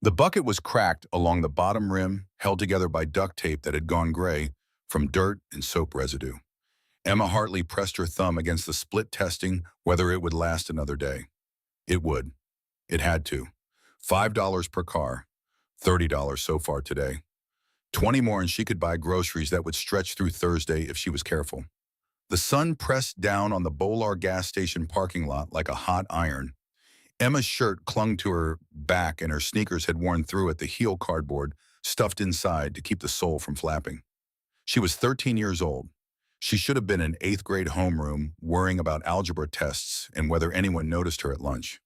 The bucket was cracked along the bottom rim, held together by duct tape that had gone gray from dirt and soap residue. Emma Hartley pressed her thumb against the split, testing whether it would last another day. It would. It had to. $5 per car. $30 so far today. 20 more and she could buy groceries that would stretch through Thursday if she was careful. The sun pressed down on the Bolar gas station parking lot like a hot iron. Emma's shirt clung to her back and her sneakers had worn through it, the heel cardboard stuffed inside to keep the sole from flapping. She was 13 years old. She should have been in 8th grade homeroom, worrying about algebra tests and whether anyone noticed her at lunch.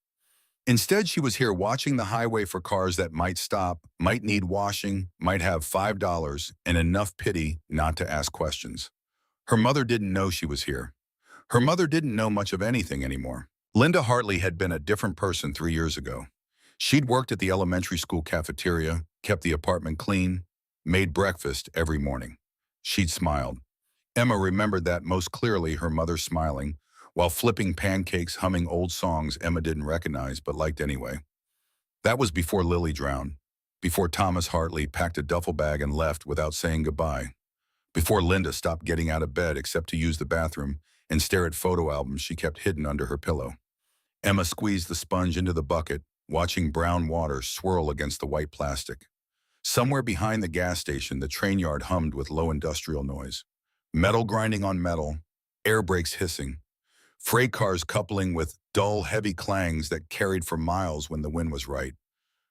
Instead, she was here watching the highway for cars that might stop, might need washing, might have $5, and enough pity not to ask questions. Her mother didn't know she was here. Her mother didn't know much of anything anymore. Linda Hartley had been a different person 3 years ago. She'd worked at the elementary school cafeteria, kept the apartment clean, made breakfast every morning. She'd smiled. Emma remembered that most clearly, her mother smiling, while flipping pancakes, humming old songs Emma didn't recognize but liked anyway. That was before Lily drowned, before Thomas Hartley packed a duffel bag and left without saying goodbye, before Linda stopped getting out of bed except to use the bathroom and stare at photo albums she kept hidden under her pillow. Emma squeezed the sponge into the bucket, watching brown water swirl against the white plastic. Somewhere behind the gas station, the train yard hummed with low industrial noise. Metal grinding on metal, air brakes hissing, freight cars coupling with dull, heavy clangs that carried for miles when the wind was right.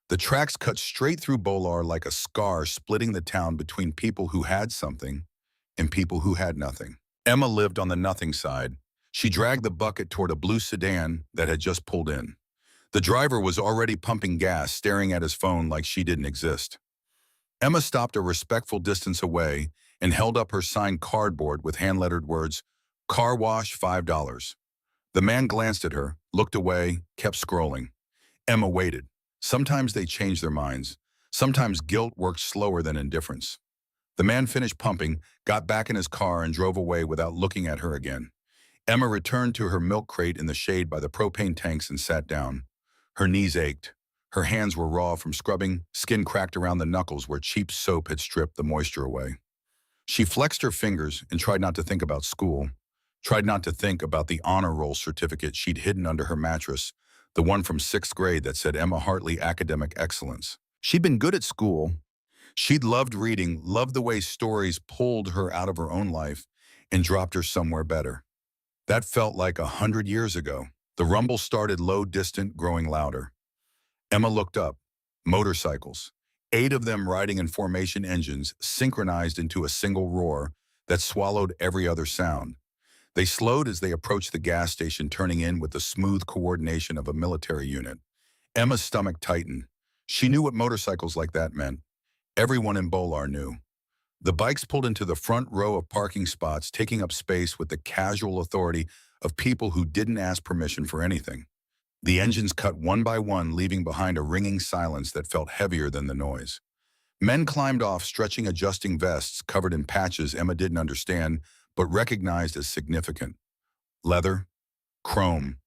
The tracks cut straight through Bolar like a scar, splitting the town between people who had something and people who had nothing. Emma lived on the nothing side. She dragged the bucket toward a blue sedan that had just pulled in. The driver was already pumping gas, staring at his phone like she didn't exist. Emma stopped a respectful distance away and held up her signed cardboard with hand-lettered words, "Car wash, $5. The man glanced at her, looked away, kept scrolling. Emma waited. Sometimes they changed their minds. Sometimes guilt worked slower than indifference. The man finished pumping, got back in his car, and drove away without looking at her again. Emma returned to her milk crate in the shade by the propane tanks and sat down. Her knees ached. Her hands were raw from scrubbing, skin cracked around the knuckles where cheap soap had stripped the moisture away. She flexed her fingers and tried not to think about school, tried not to think about the honor roll certificate she'd hidden under her mattress, the one from 6th grade that said Emma Hartley Academic Excellence. She'd been good at school. She'd loved reading, loved the way stories pulled her out of her own life and dropped her somewhere better. That felt like 100 years ago. The rumble started low, distant, growing louder. Emma looked up. Motorcycles. 8 of them riding in formation, engines synchronized into a single roar that swallowed every other sound. They slowed as they approached the gas station, turning in with the smooth coordination of a military unit. Emma's stomach tightened. She knew what motorcycles like that meant. Everyone in Bolar knew. The bikes pulled into the front row of parking spots, taking up space with the casual authority of people who didn't ask permission for anything. The engines cut one by one, leaving behind a ringing silence that felt heavier than the noise. Men climbed off, stretching, adjusting vests covered in patches Emma didn't understand, but recognized as significant. Leather, chrome,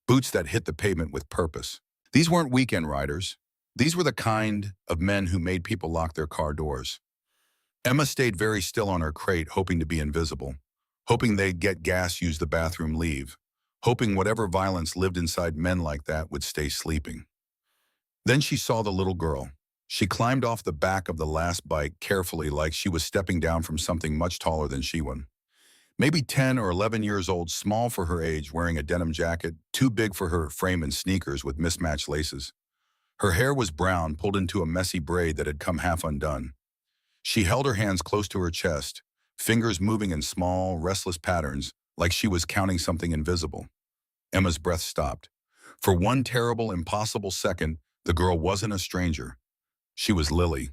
boots that hit the pavement with purpose. These weren't weekend riders. These were the kind of men who made people lock their car doors. Emma stayed very still on her crate, hoping to be invisible, hoping they'd get gas, use the bathroom, leave, hoping whatever violence lived inside men like that would stay sleeping. Then she saw the little girl. She climbed off the back of the last bike carefully, like she was stepping down from something much taller than she was. Maybe 10 or 11 years old, small for her age, wearing a denim jacket, too big for her frame, and sneakers with mismatched laces. Her hair was brown, pulled into a messy braid that had come half undone. She held her hands close to her chest, fingers moving in small, restless patterns, like she was counting something invisible. Emma's breath stopped. For one terrible, impossible second, the girl wasn't a stranger. She was Lily.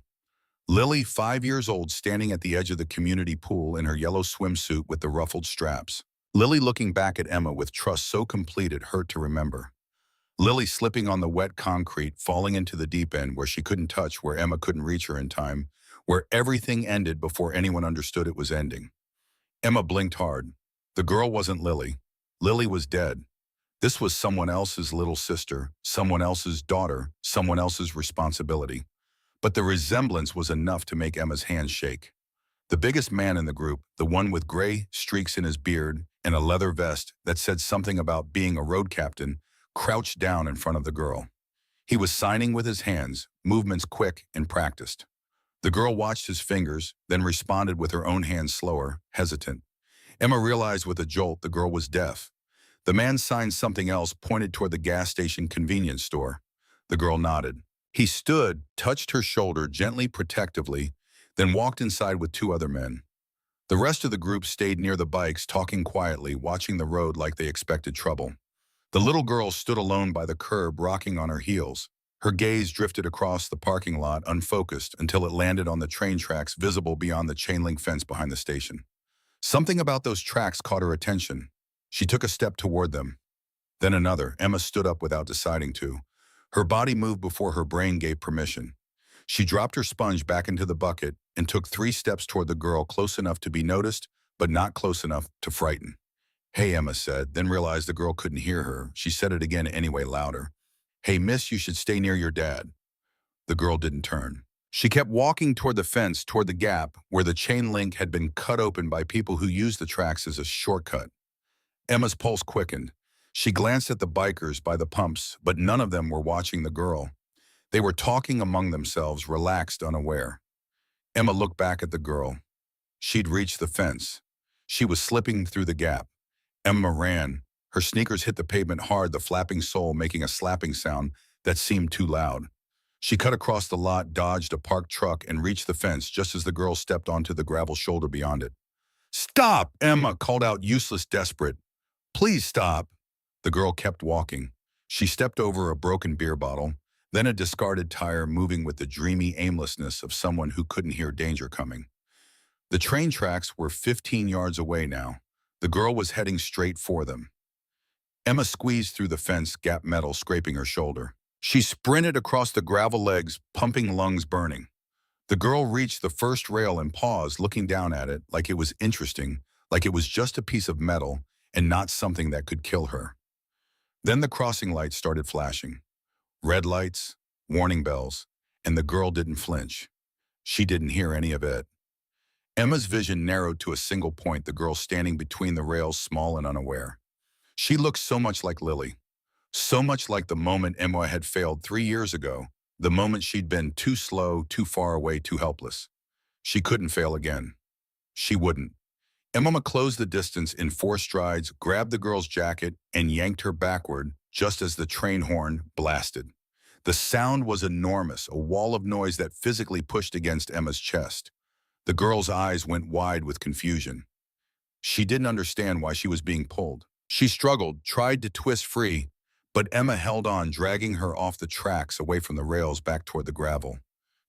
Lily, 5 years old, standing at the edge of the community pool in her yellow swimsuit with the ruffled straps. Lily looking back at Emma with trust so complete it hurt to remember. Lily slipping on the wet concrete, falling into the deep end where she couldn't touch, where Emma couldn't reach her in time, where everything ended before anyone understood it was ending. Emma blinked hard. The girl wasn't Lily. Lily was dead. This was someone else's little sister, someone else's daughter, someone else's responsibility. But the resemblance was enough to make Emma's hands shake. The biggest man in the group, the one with gray streaks in his beard and a leather vest that said something about being a road captain, crouched down in front of the girl. He was signing with his hands, movements quick and practiced. The girl watched his fingers, then responded with her own hands slower, hesitant. Emma realized with a jolt the girl was deaf. The man signed something else, pointed toward the gas station convenience store. The girl nodded. He stood, touched her shoulder gently, protectively, then walked inside with two other men. The rest of the group stayed near the bikes, talking quietly, watching the road like they expected trouble. The little girl stood alone by the curb, rocking on her heels. Her gaze drifted across the parking lot, unfocused, until it landed on the train tracks visible beyond the chain-link fence behind the station. Something about those tracks caught her attention. She took a step toward them. Then another. Emma stood up without deciding to. Her body moved before her brain gave permission. She dropped her sponge back into the bucket and took 3 steps toward the girl, close enough to be noticed, but not close enough to frighten. "Hey," Emma said, then realized the girl couldn't hear her. She said it again anyway, louder. "Hey, miss, you should stay near your dad." The girl didn't turn. She kept walking toward the fence, toward the gap, where the chain link had been cut open by people who used the tracks as a shortcut. Emma's pulse quickened. She glanced at the bikers by the pumps, but none of them were watching the girl. They were talking among themselves, relaxed, unaware. Emma looked back at the girl. She'd reached the fence. She was slipping through the gap. Emma ran. Her sneakers hit the pavement hard, the flapping sole making a slapping sound that seemed too loud. She cut across the lot, dodged a parked truck, and reached the fence just as the girl stepped onto the gravel shoulder beyond it. "Stop!" Emma called out, useless, desperate. "Please stop." The girl kept walking. She stepped over a broken beer bottle, then a discarded tire, moving with the dreamy aimlessness of someone who couldn't hear danger coming. The train tracks were 15 yards away now. The girl was heading straight for them. Emma squeezed through the fence, gap metal scraping her shoulder. She sprinted across the gravel legs, pumping, lungs burning. The girl reached the first rail and paused, looking down at it like it was interesting, like it was just a piece of metal and not something that could kill her. Then the crossing lights started flashing. Red lights, warning bells, and the girl didn't flinch. She didn't hear any of it. Emma's vision narrowed to a single point, the girl standing between the rails, small and unaware. She looked so much like Lily. So much like the moment Emma had failed 3 years ago, the moment she'd been too slow, too far away, too helpless. She couldn't fail again. She wouldn't. Emma closed the distance in 4 strides, grabbed the girl's jacket, and yanked her backward just as the train horn blasted. The sound was enormous, a wall of noise that physically pushed against Emma's chest. The girl's eyes went wide with confusion. She didn't understand why she was being pulled. She struggled, tried to twist free, but Emma held on, dragging her off the tracks, away from the rails, back toward the gravel.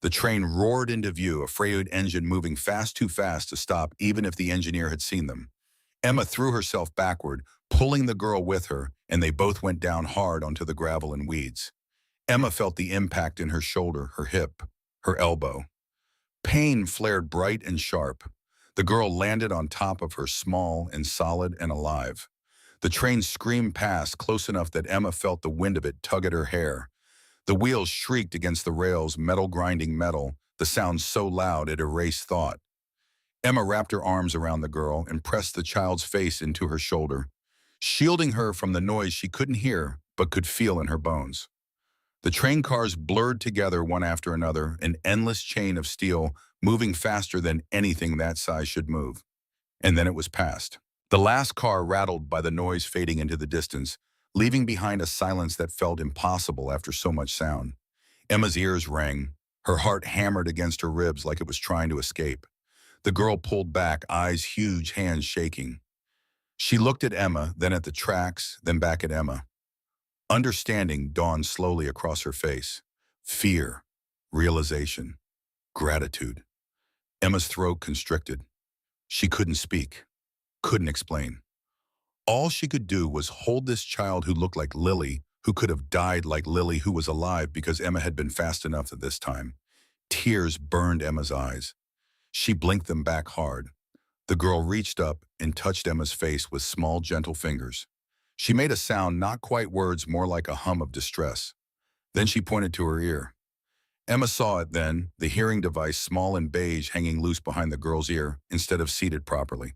The train roared into view, a freight engine moving fast, too fast to stop even if the engineer had seen them. Emma threw herself backward, pulling the girl with her, and they both went down hard onto the gravel and weeds. Emma felt the impact in her shoulder, her hip, her elbow. Pain flared bright and sharp. The girl landed on top of her, small and solid and alive. The train screamed past, close enough that Emma felt the wind of it tug at her hair. The wheels shrieked against the rails, metal grinding metal, the sound so loud it erased thought. Emma wrapped her arms around the girl and pressed the child's face into her shoulder, shielding her from the noise she couldn't hear but could feel in her bones. The train cars blurred together one after another, an endless chain of steel moving faster than anything that size should move. And then it was past. The last car rattled by the noise fading into the distance, leaving behind a silence that felt impossible after so much sound. Emma's ears rang. Her heart hammered against her ribs like it was trying to escape. The girl pulled back, eyes huge, hands shaking. She looked at Emma, then at the tracks, then back at Emma. Understanding dawned slowly across her face. Fear, realization, gratitude. Emma's throat constricted. She couldn't speak, couldn't explain. All she could do was hold this child who looked like Lily, who could have died like Lily, who was alive because Emma had been fast enough at this time. Tears burned Emma's eyes. She blinked them back hard. The girl reached up and touched Emma's face with small, gentle fingers. She made a sound, not quite words, more like a hum of distress. Then she pointed to her ear. Emma saw it then, the hearing device, small and beige, hanging loose behind the girl's ear instead of seated properly.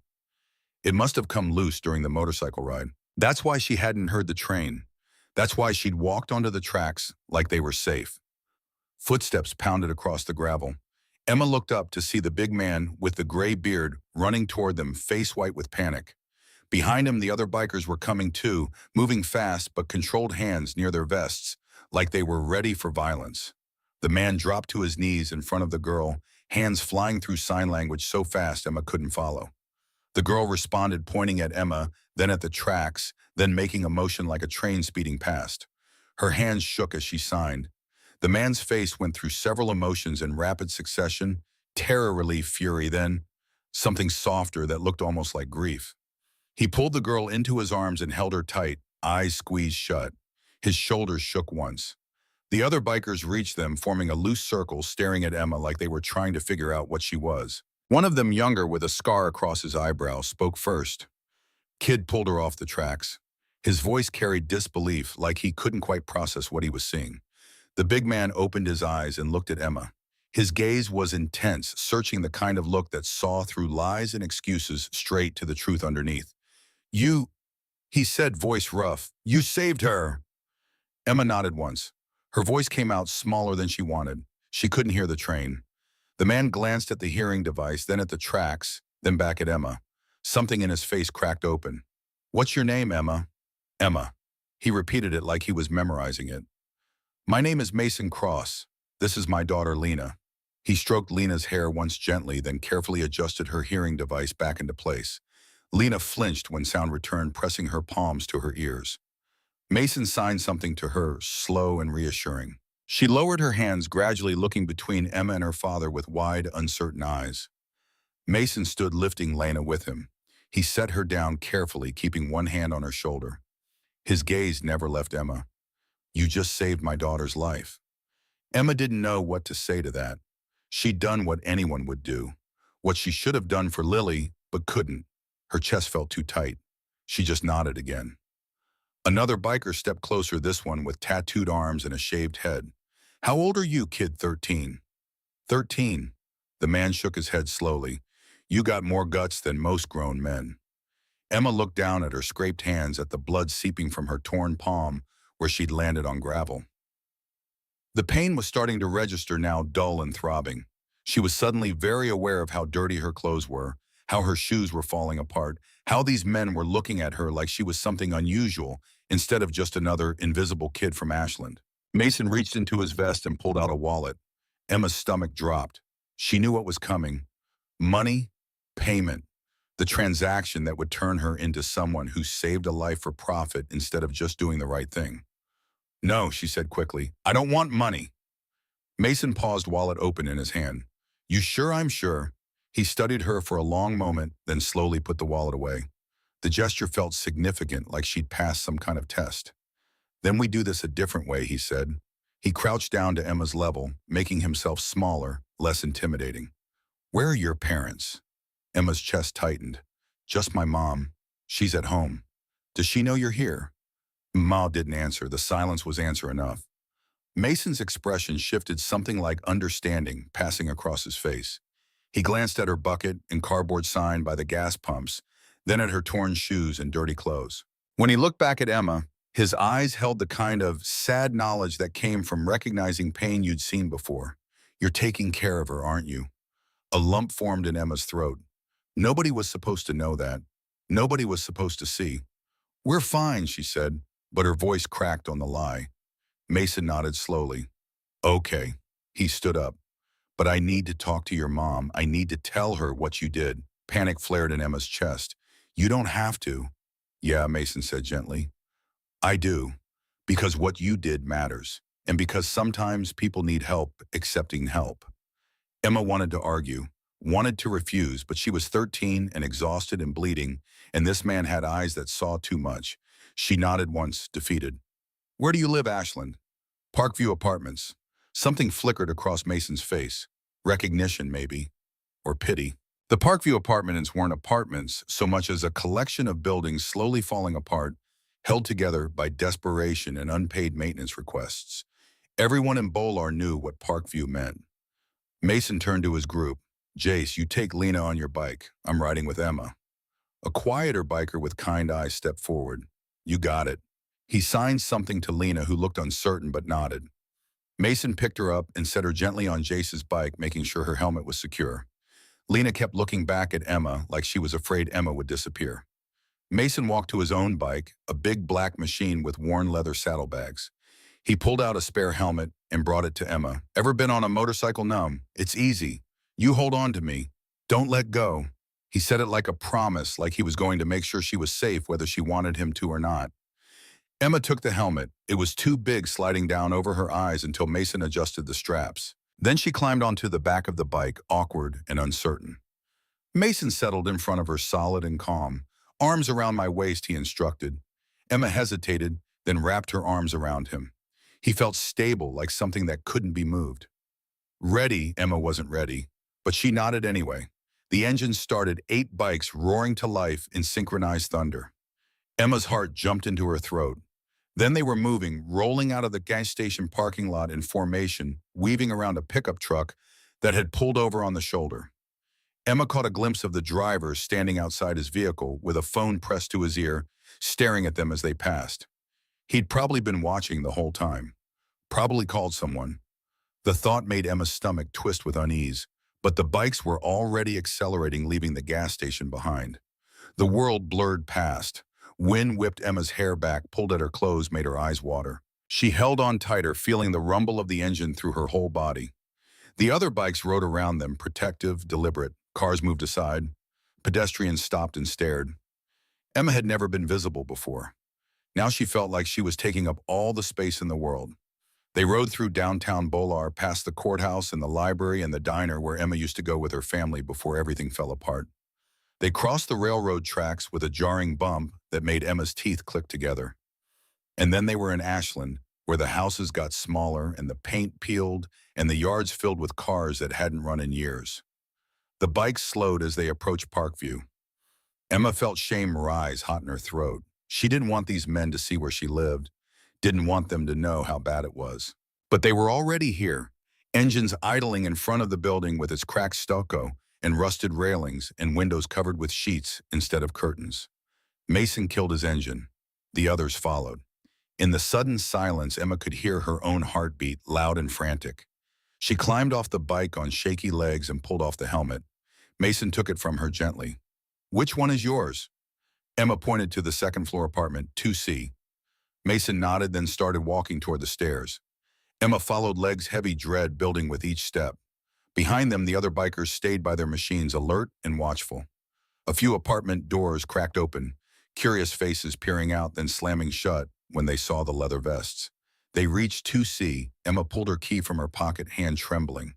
It must have come loose during the motorcycle ride. That's why she hadn't heard the train. That's why she'd walked onto the tracks like they were safe. Footsteps pounded across the gravel. Emma looked up to see the big man with the gray beard running toward them, face white with panic. Behind him, the other bikers were coming too, moving fast but controlled hands near their vests, like they were ready for violence. The man dropped to his knees in front of the girl, hands flying through sign language so fast Emma couldn't follow. The girl responded, pointing at Emma, then at the tracks, then making a motion like a train speeding past. Her hands shook as she signed. The man's face went through several emotions in rapid succession: terror, relief, fury, then something softer that looked almost like grief. He pulled the girl into his arms and held her tight, eyes squeezed shut. His shoulders shook once. The other bikers reached them, forming a loose circle, staring at Emma like they were trying to figure out what she was. One of them, younger with a scar across his eyebrow, spoke first. Kid pulled her off the tracks. His voice carried disbelief, like he couldn't quite process what he was seeing. The big man opened his eyes and looked at Emma. His gaze was intense, searching, the kind of look that saw through lies and excuses straight to the truth underneath. "You," he said, voice rough, "you saved her." Emma nodded once. Her voice came out smaller than she wanted. She couldn't hear the train. The man glanced at the hearing device, then at the tracks, then back at Emma. Something in his face cracked open. "What's your name, Emma?" "Emma." He repeated it like he was memorizing it. "My name is Mason Cross. This is my daughter, Lena." He stroked Lena's hair once gently, then carefully adjusted her hearing device back into place. Lena flinched when sound returned, pressing her palms to her ears. Mason signed something to her, slow and reassuring. She lowered her hands, gradually looking between Emma and her father with wide, uncertain eyes. Mason stood, lifting Lena with him. He set her down carefully, keeping one hand on her shoulder. His gaze never left Emma. "You just saved my daughter's life." Emma didn't know what to say to that. She'd done what anyone would do, what she should have done for Lily, but couldn't. Her chest felt too tight. She just nodded again. Another biker stepped closer, this one with tattooed arms and a shaved head. "How old are you, kid?" 13. 13. The man shook his head slowly. "You got more guts than most grown men." Emma looked down at her scraped hands, at the blood seeping from her torn palm where she'd landed on gravel. The pain was starting to register now, dull and throbbing. She was suddenly very aware of how dirty her clothes were, how her shoes were falling apart, how these men were looking at her like she was something unusual instead of just another invisible kid from Ashland. Mason reached into his vest and pulled out a wallet. Emma's stomach dropped. She knew what was coming. Money, payment, the transaction that would turn her into someone who saved a life for profit instead of just doing the right thing. "No," she said quickly. "I don't want money." Mason paused, wallet open in his hand. "You sure?" "I'm sure." He studied her for a long moment, then slowly put the wallet away. The gesture felt significant, like she'd passed some kind of test. "Then we do this a different way," he said. He crouched down to Emma's level, making himself smaller, less intimidating. "Where are your parents?" Emma's chest tightened. "Just my mom. She's at home." "Does she know you're here?" Ma didn't answer. The silence was answer enough. Mason's expression shifted, something like understanding passing across his face. He glanced at her bucket and cardboard sign by the gas pumps, then at her torn shoes and dirty clothes. When he looked back at Emma, his eyes held the kind of sad knowledge that came from recognizing pain you'd seen before. "You're taking care of her, aren't you?" A lump formed in Emma's throat. Nobody was supposed to know that. Nobody was supposed to see. "We're fine," she said, but her voice cracked on the lie. Mason nodded slowly. "Okay." He stood up. "But I need to talk to your mom. I need to tell her what you did." Panic flared in Emma's chest. "You don't have to." "Yeah," Mason said gently. "I do. Because what you did matters. And because sometimes people need help accepting help." Emma wanted to argue, wanted to refuse, but she was 13 and exhausted and bleeding, and this man had eyes that saw too much. She nodded once, defeated. "Where do you live, Ashland?" "Parkview Apartments." Something flickered across Mason's face. Recognition, maybe. Or pity. The Parkview Apartments weren't apartments so much as a collection of buildings slowly falling apart, held together by desperation and unpaid maintenance requests. Everyone in Bolar knew what Parkview meant. Mason turned to his group. Jace, you take Lena on your bike. I'm riding with Emma. A quieter biker with kind eyes stepped forward. You got it. He signed something to Lena, who looked uncertain but nodded. Mason picked her up and set her gently on Jace's bike, making sure her helmet was secure. Lena kept looking back at Emma like she was afraid Emma would disappear. Mason walked to his own bike, a big black machine with worn leather saddlebags. He pulled out a spare helmet and brought it to Emma. Ever been on a motorcycle? Numb? It's easy. You hold on to me. Don't let go. He said it like a promise, like he was going to make sure she was safe whether she wanted him to or not. Emma took the helmet. It was too big, sliding down over her eyes until Mason adjusted the straps. Then she climbed onto the back of the bike, awkward and uncertain. Mason settled in front of her, solid and calm. Arms around my waist, he instructed. Emma hesitated, then wrapped her arms around him. He felt stable, like something that couldn't be moved. Ready, Emma wasn't ready, but she nodded anyway. The engine started, 8 bikes roaring to life in synchronized thunder. Emma's heart jumped into her throat. Then they were moving, rolling out of the gas station parking lot in formation, weaving around a pickup truck that had pulled over on the shoulder. Emma caught a glimpse of the driver standing outside his vehicle with a phone pressed to his ear, staring at them as they passed. He'd probably been watching the whole time. Probably called someone. The thought made Emma's stomach twist with unease, but the bikes were already accelerating, leaving the gas station behind. The world blurred past. Wind whipped Emma's hair back, pulled at her clothes, made her eyes water. She held on tighter, feeling the rumble of the engine through her whole body. The other bikes rode around them, protective, deliberate. Cars moved aside. Pedestrians stopped and stared. Emma had never been visible before. Now she felt like she was taking up all the space in the world. They rode through downtown Bolar, past the courthouse and the library and the diner where Emma used to go with her family before everything fell apart. They crossed the railroad tracks with a jarring bump that made Emma's teeth click together. And then they were in Ashland, where the houses got smaller and the paint peeled and the yards filled with cars that hadn't run in years. The bikes slowed as they approached Parkview. Emma felt shame rise hot in her throat. She didn't want these men to see where she lived, didn't want them to know how bad it was. But they were already here, engines idling in front of the building with its cracked stucco and rusted railings and windows covered with sheets instead of curtains. Mason killed his engine. The others followed. In the sudden silence, Emma could hear her own heartbeat, loud and frantic. She climbed off the bike on shaky legs and pulled off the helmet. Mason took it from her gently. Which one is yours? Emma pointed to the second-floor apartment, 2C. Mason nodded, then started walking toward the stairs. Emma followed, legs heavy, dread building with each step. Behind them, the other bikers stayed by their machines, alert and watchful. A few apartment doors cracked open, curious faces peering out, then slamming shut when they saw the leather vests. They reached 2C. Emma pulled her key from her pocket, hand trembling.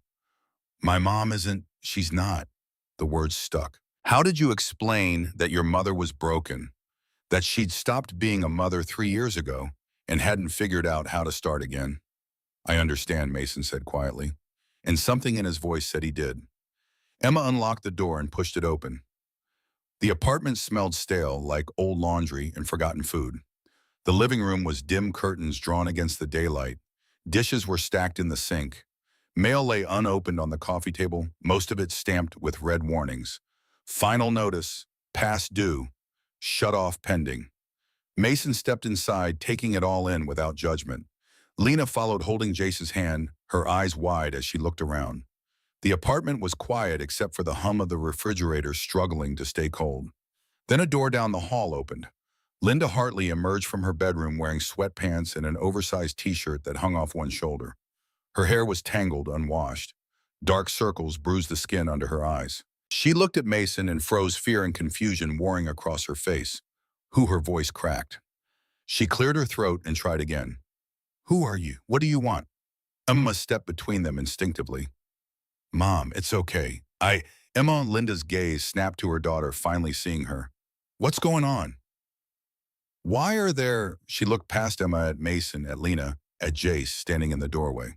My mom isn't, she's not. The words stuck. How did you explain that your mother was broken, that she'd stopped being a mother 3 years ago and hadn't figured out how to start again? I understand, Mason said quietly, and something in his voice said he did. Emma unlocked the door and pushed it open. The apartment smelled stale, like old laundry and forgotten food. The living room was dim, curtains drawn against the daylight. Dishes were stacked in the sink. Mail lay unopened on the coffee table, most of it stamped with red warnings. Final notice, past due, shut off pending. Mason stepped inside, taking it all in without judgment. Lena followed, holding Jace's hand, her eyes wide as she looked around. The apartment was quiet except for the hum of the refrigerator struggling to stay cold. Then a door down the hall opened. Linda Hartley emerged from her bedroom wearing sweatpants and an oversized t-shirt that hung off one shoulder. Her hair was tangled, unwashed. Dark circles bruised the skin under her eyes. She looked at Mason and froze, fear and confusion warring across her face. Her voice cracked. She cleared her throat and tried again. Who are you? What do you want? Emma stepped between them instinctively. Mom, it's okay. Emma. Linda's gaze snapped to her daughter, finally seeing her. What's going on? Why are there... She looked past Emma at Mason, at Lena, at Jace, standing in the doorway.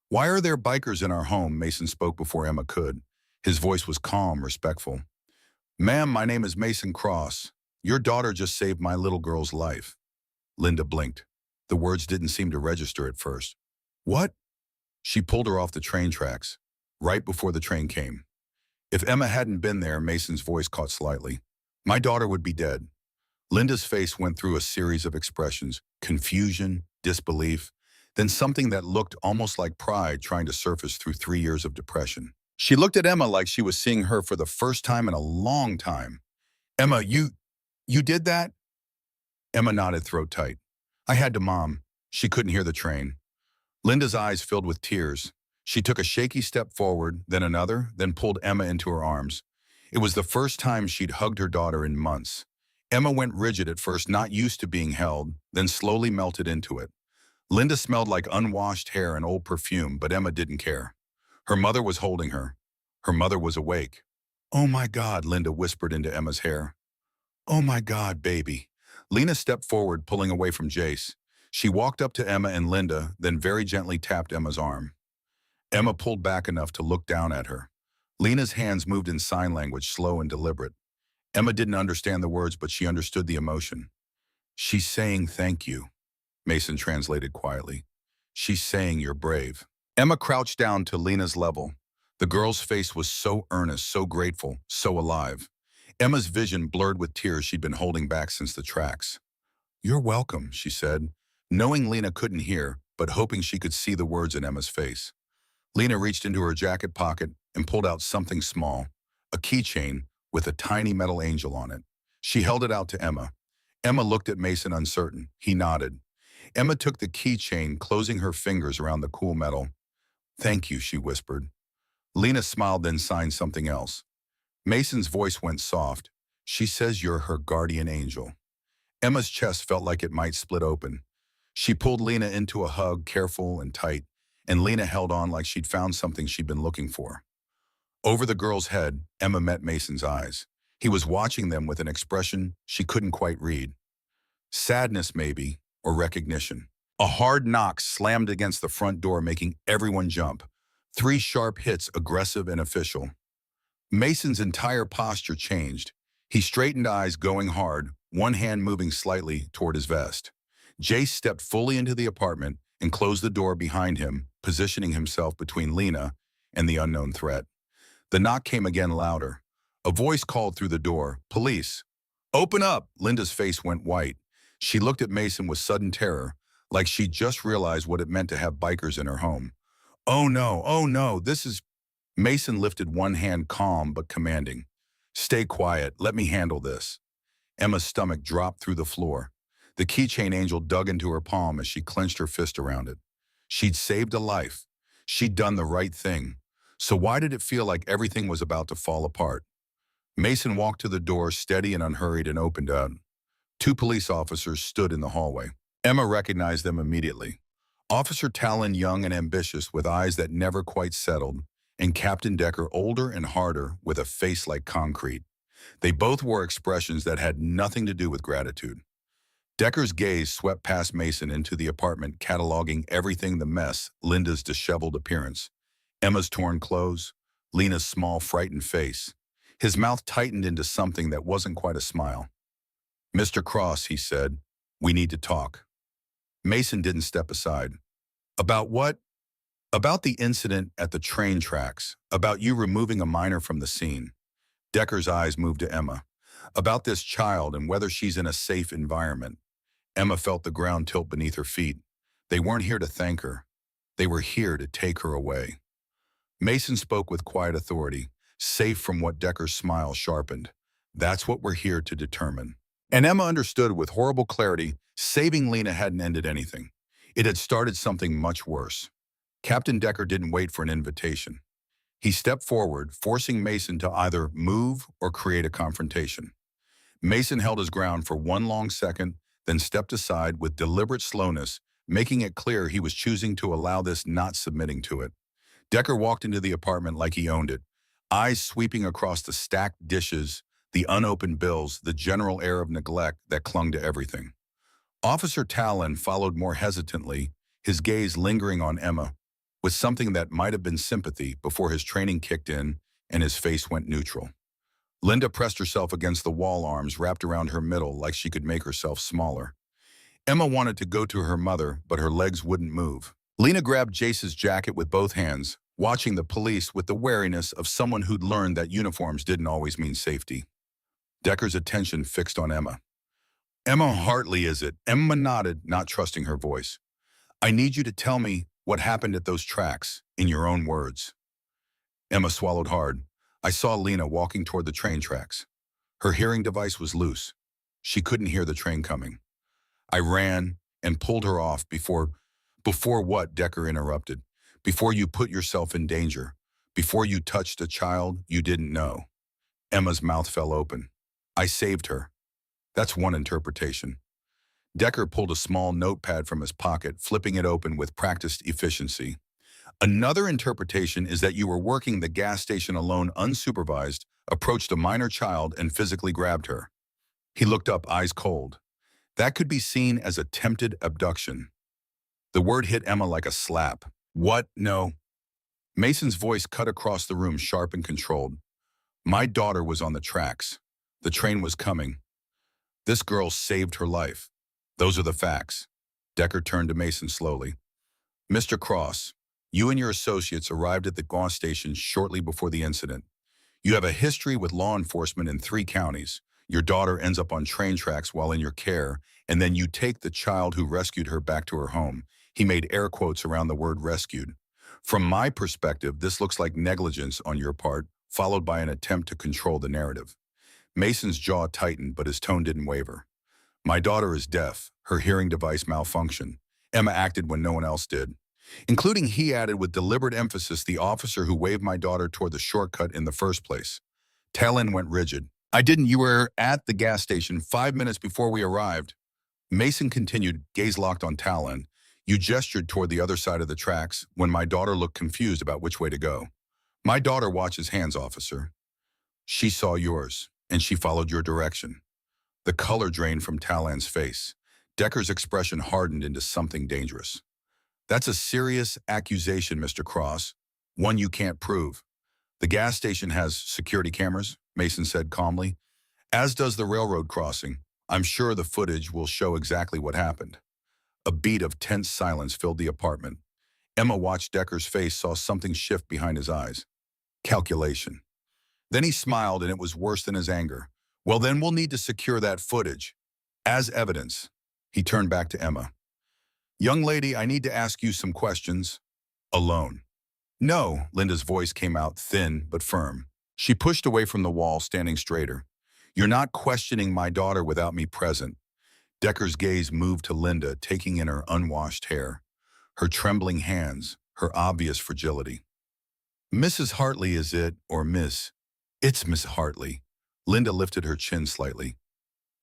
Why are there bikers in our home? Mason spoke before Emma could. His voice was calm, respectful. Ma'am, my name is Mason Cross. Your daughter just saved my little girl's life. Linda blinked. The words didn't seem to register at first. What? She pulled her off the train tracks, right before the train came. If Emma hadn't been there, Mason's voice caught slightly. My daughter would be dead. Linda's face went through a series of expressions, confusion, disbelief, then something that looked almost like pride trying to surface through 3 years of depression. She looked at Emma like she was seeing her for the first time in a long time. Emma, you did that? Emma nodded, throat tight. I had to, Mom. She couldn't hear the train. Linda's eyes filled with tears. She took a shaky step forward, then another, then pulled Emma into her arms. It was the first time she'd hugged her daughter in months. Emma went rigid at first, not used to being held, then slowly melted into it. Linda smelled like unwashed hair and old perfume, but Emma didn't care. Her mother was holding her. Her mother was awake. Oh my God, Linda whispered into Emma's hair. Oh my God, baby. Lena stepped forward, pulling away from Jace. She walked up to Emma and Linda, then very gently tapped Emma's arm. Emma pulled back enough to look down at her. Lena's hands moved in sign language, slow and deliberate. Emma didn't understand the words, but she understood the emotion. She's saying thank you, Mason translated quietly. She's saying you're brave. Emma crouched down to Lena's level. The girl's face was so earnest, so grateful, so alive. Emma's vision blurred with tears she'd been holding back since the tracks. You're welcome, she said, knowing Lena couldn't hear, but hoping she could see the words in Emma's face. Lena reached into her jacket pocket and pulled out something small, a keychain with a tiny metal angel on it. She held it out to Emma. Emma looked at Mason uncertain. He nodded. Emma took the keychain, closing her fingers around the cool metal. Thank you, she whispered. Lena smiled, then signed something else. Mason's voice went soft. She says you're her guardian angel. Emma's chest felt like it might split open. She pulled Lena into a hug, careful and tight, and Lena held on like she'd found something she'd been looking for. Over the girl's head, Emma met Mason's eyes. He was watching them with an expression she couldn't quite read. Sadness, maybe, or recognition. A hard knock slammed against the front door, making everyone jump. 3 sharp hits, aggressive and official. Mason's entire posture changed. He straightened, eyes going hard, one hand moving slightly toward his vest. Jace stepped fully into the apartment and closed the door behind him, positioning himself between Lena and the unknown threat. The knock came again, louder. A voice called through the door, "Police!" "Open up!" Linda's face went white. She looked at Mason with sudden terror, like she'd just realized what it meant to have bikers in her home. Oh no, this is... Mason lifted one hand, calm but commanding. Stay quiet, let me handle this. Emma's stomach dropped through the floor. The keychain angel dug into her palm as she clenched her fist around it. She'd saved a life. She'd done the right thing. So why did it feel like everything was about to fall apart? Mason walked to the door, steady and unhurried, and opened it. 2 police officers stood in the hallway. Emma recognized them immediately. Officer Talon, young and ambitious, with eyes that never quite settled, and Captain Decker, older and harder, with a face like concrete. They both wore expressions that had nothing to do with gratitude. Decker's gaze swept past Mason into the apartment, cataloging everything: the mess, Linda's disheveled appearance, Emma's torn clothes, Lena's small, frightened face. His mouth tightened into something that wasn't quite a smile. "Mr. Cross," he said, "we need to talk." Mason didn't step aside. About what? About the incident at the train tracks, about you removing a minor from the scene. Decker's eyes moved to Emma. About this child and whether she's in a safe environment. Emma felt the ground tilt beneath her feet. They weren't here to thank her. They were here to take her away. Mason spoke with quiet authority, safe from what Decker's smile sharpened. That's what we're here to determine. And Emma understood with horrible clarity, saving Lena hadn't ended anything. It had started something much worse. Captain Decker didn't wait for an invitation. He stepped forward, forcing Mason to either move or create a confrontation. Mason held his ground for one long second, then stepped aside with deliberate slowness, making it clear he was choosing to allow this, not submitting to it. Decker walked into the apartment like he owned it, eyes sweeping across the stacked dishes, the unopened bills, the general air of neglect that clung to everything. Officer Talon followed more hesitantly, his gaze lingering on Emma, with something that might have been sympathy before his training kicked in and his face went neutral. Linda pressed herself against the wall, arms wrapped around her middle like she could make herself smaller. Emma wanted to go to her mother, but her legs wouldn't move. Lena grabbed Jace's jacket with both hands, watching the police with the wariness of someone who'd learned that uniforms didn't always mean safety. Decker's attention fixed on Emma. Emma Hartley, is it? Emma nodded, not trusting her voice. I need you to tell me what happened at those tracks, in your own words. Emma swallowed hard. I saw Lena walking toward the train tracks. Her hearing device was loose. She couldn't hear the train coming. I ran and pulled her off before what? Decker interrupted. Before you put yourself in danger. Before you touched a child you didn't know. Emma's mouth fell open. I saved her. That's one interpretation. Decker pulled a small notepad from his pocket, flipping it open with practiced efficiency. Another interpretation is that you were working the gas station alone, unsupervised, approached a minor child and physically grabbed her. He looked up, eyes cold. That could be seen as attempted abduction. The word hit Emma like a slap. What? No. Mason's voice cut across the room, sharp and controlled. My daughter was on the tracks. The train was coming. This girl saved her life. Those are the facts. Decker turned to Mason slowly. Mr. Cross, you and your associates arrived at the gas station shortly before the incident. You have a history with law enforcement in 3 counties. Your daughter ends up on train tracks while in your care, and then you take the child who rescued her back to her home. He made air quotes around the word rescued. From my perspective, this looks like negligence on your part, followed by an attempt to control the narrative. Mason's jaw tightened, but his tone didn't waver. My daughter is deaf. Her hearing device malfunctioned. Emma acted when no one else did. Including, he added with deliberate emphasis, the officer who waved my daughter toward the shortcut in the first place. Talon went rigid. I didn't. You were at the gas station 5 minutes before we arrived. Mason continued, gaze locked on Talon. You gestured toward the other side of the tracks when my daughter looked confused about which way to go. My daughter watches hands, officer. She saw yours, and she followed your direction. The color drained from Talon's face. Decker's expression hardened into something dangerous. That's a serious accusation, Mr. Cross. One you can't prove. The gas station has security cameras, Mason said calmly, as does the railroad crossing. I'm sure the footage will show exactly what happened. A beat of tense silence filled the apartment. Emma watched Decker's face, saw something shift behind his eyes. Calculation. Then he smiled, and it was worse than his anger. Well, then we'll need to secure that footage. As evidence. He turned back to Emma. Young lady, I need to ask you some questions. Alone. No, Linda's voice came out thin but firm. She pushed away from the wall, standing straighter. You're not questioning my daughter without me present. Decker's gaze moved to Linda, taking in her unwashed hair, her trembling hands, her obvious fragility. Mrs. Hartley, is it, or Miss? It's Miss Hartley. Linda lifted her chin slightly.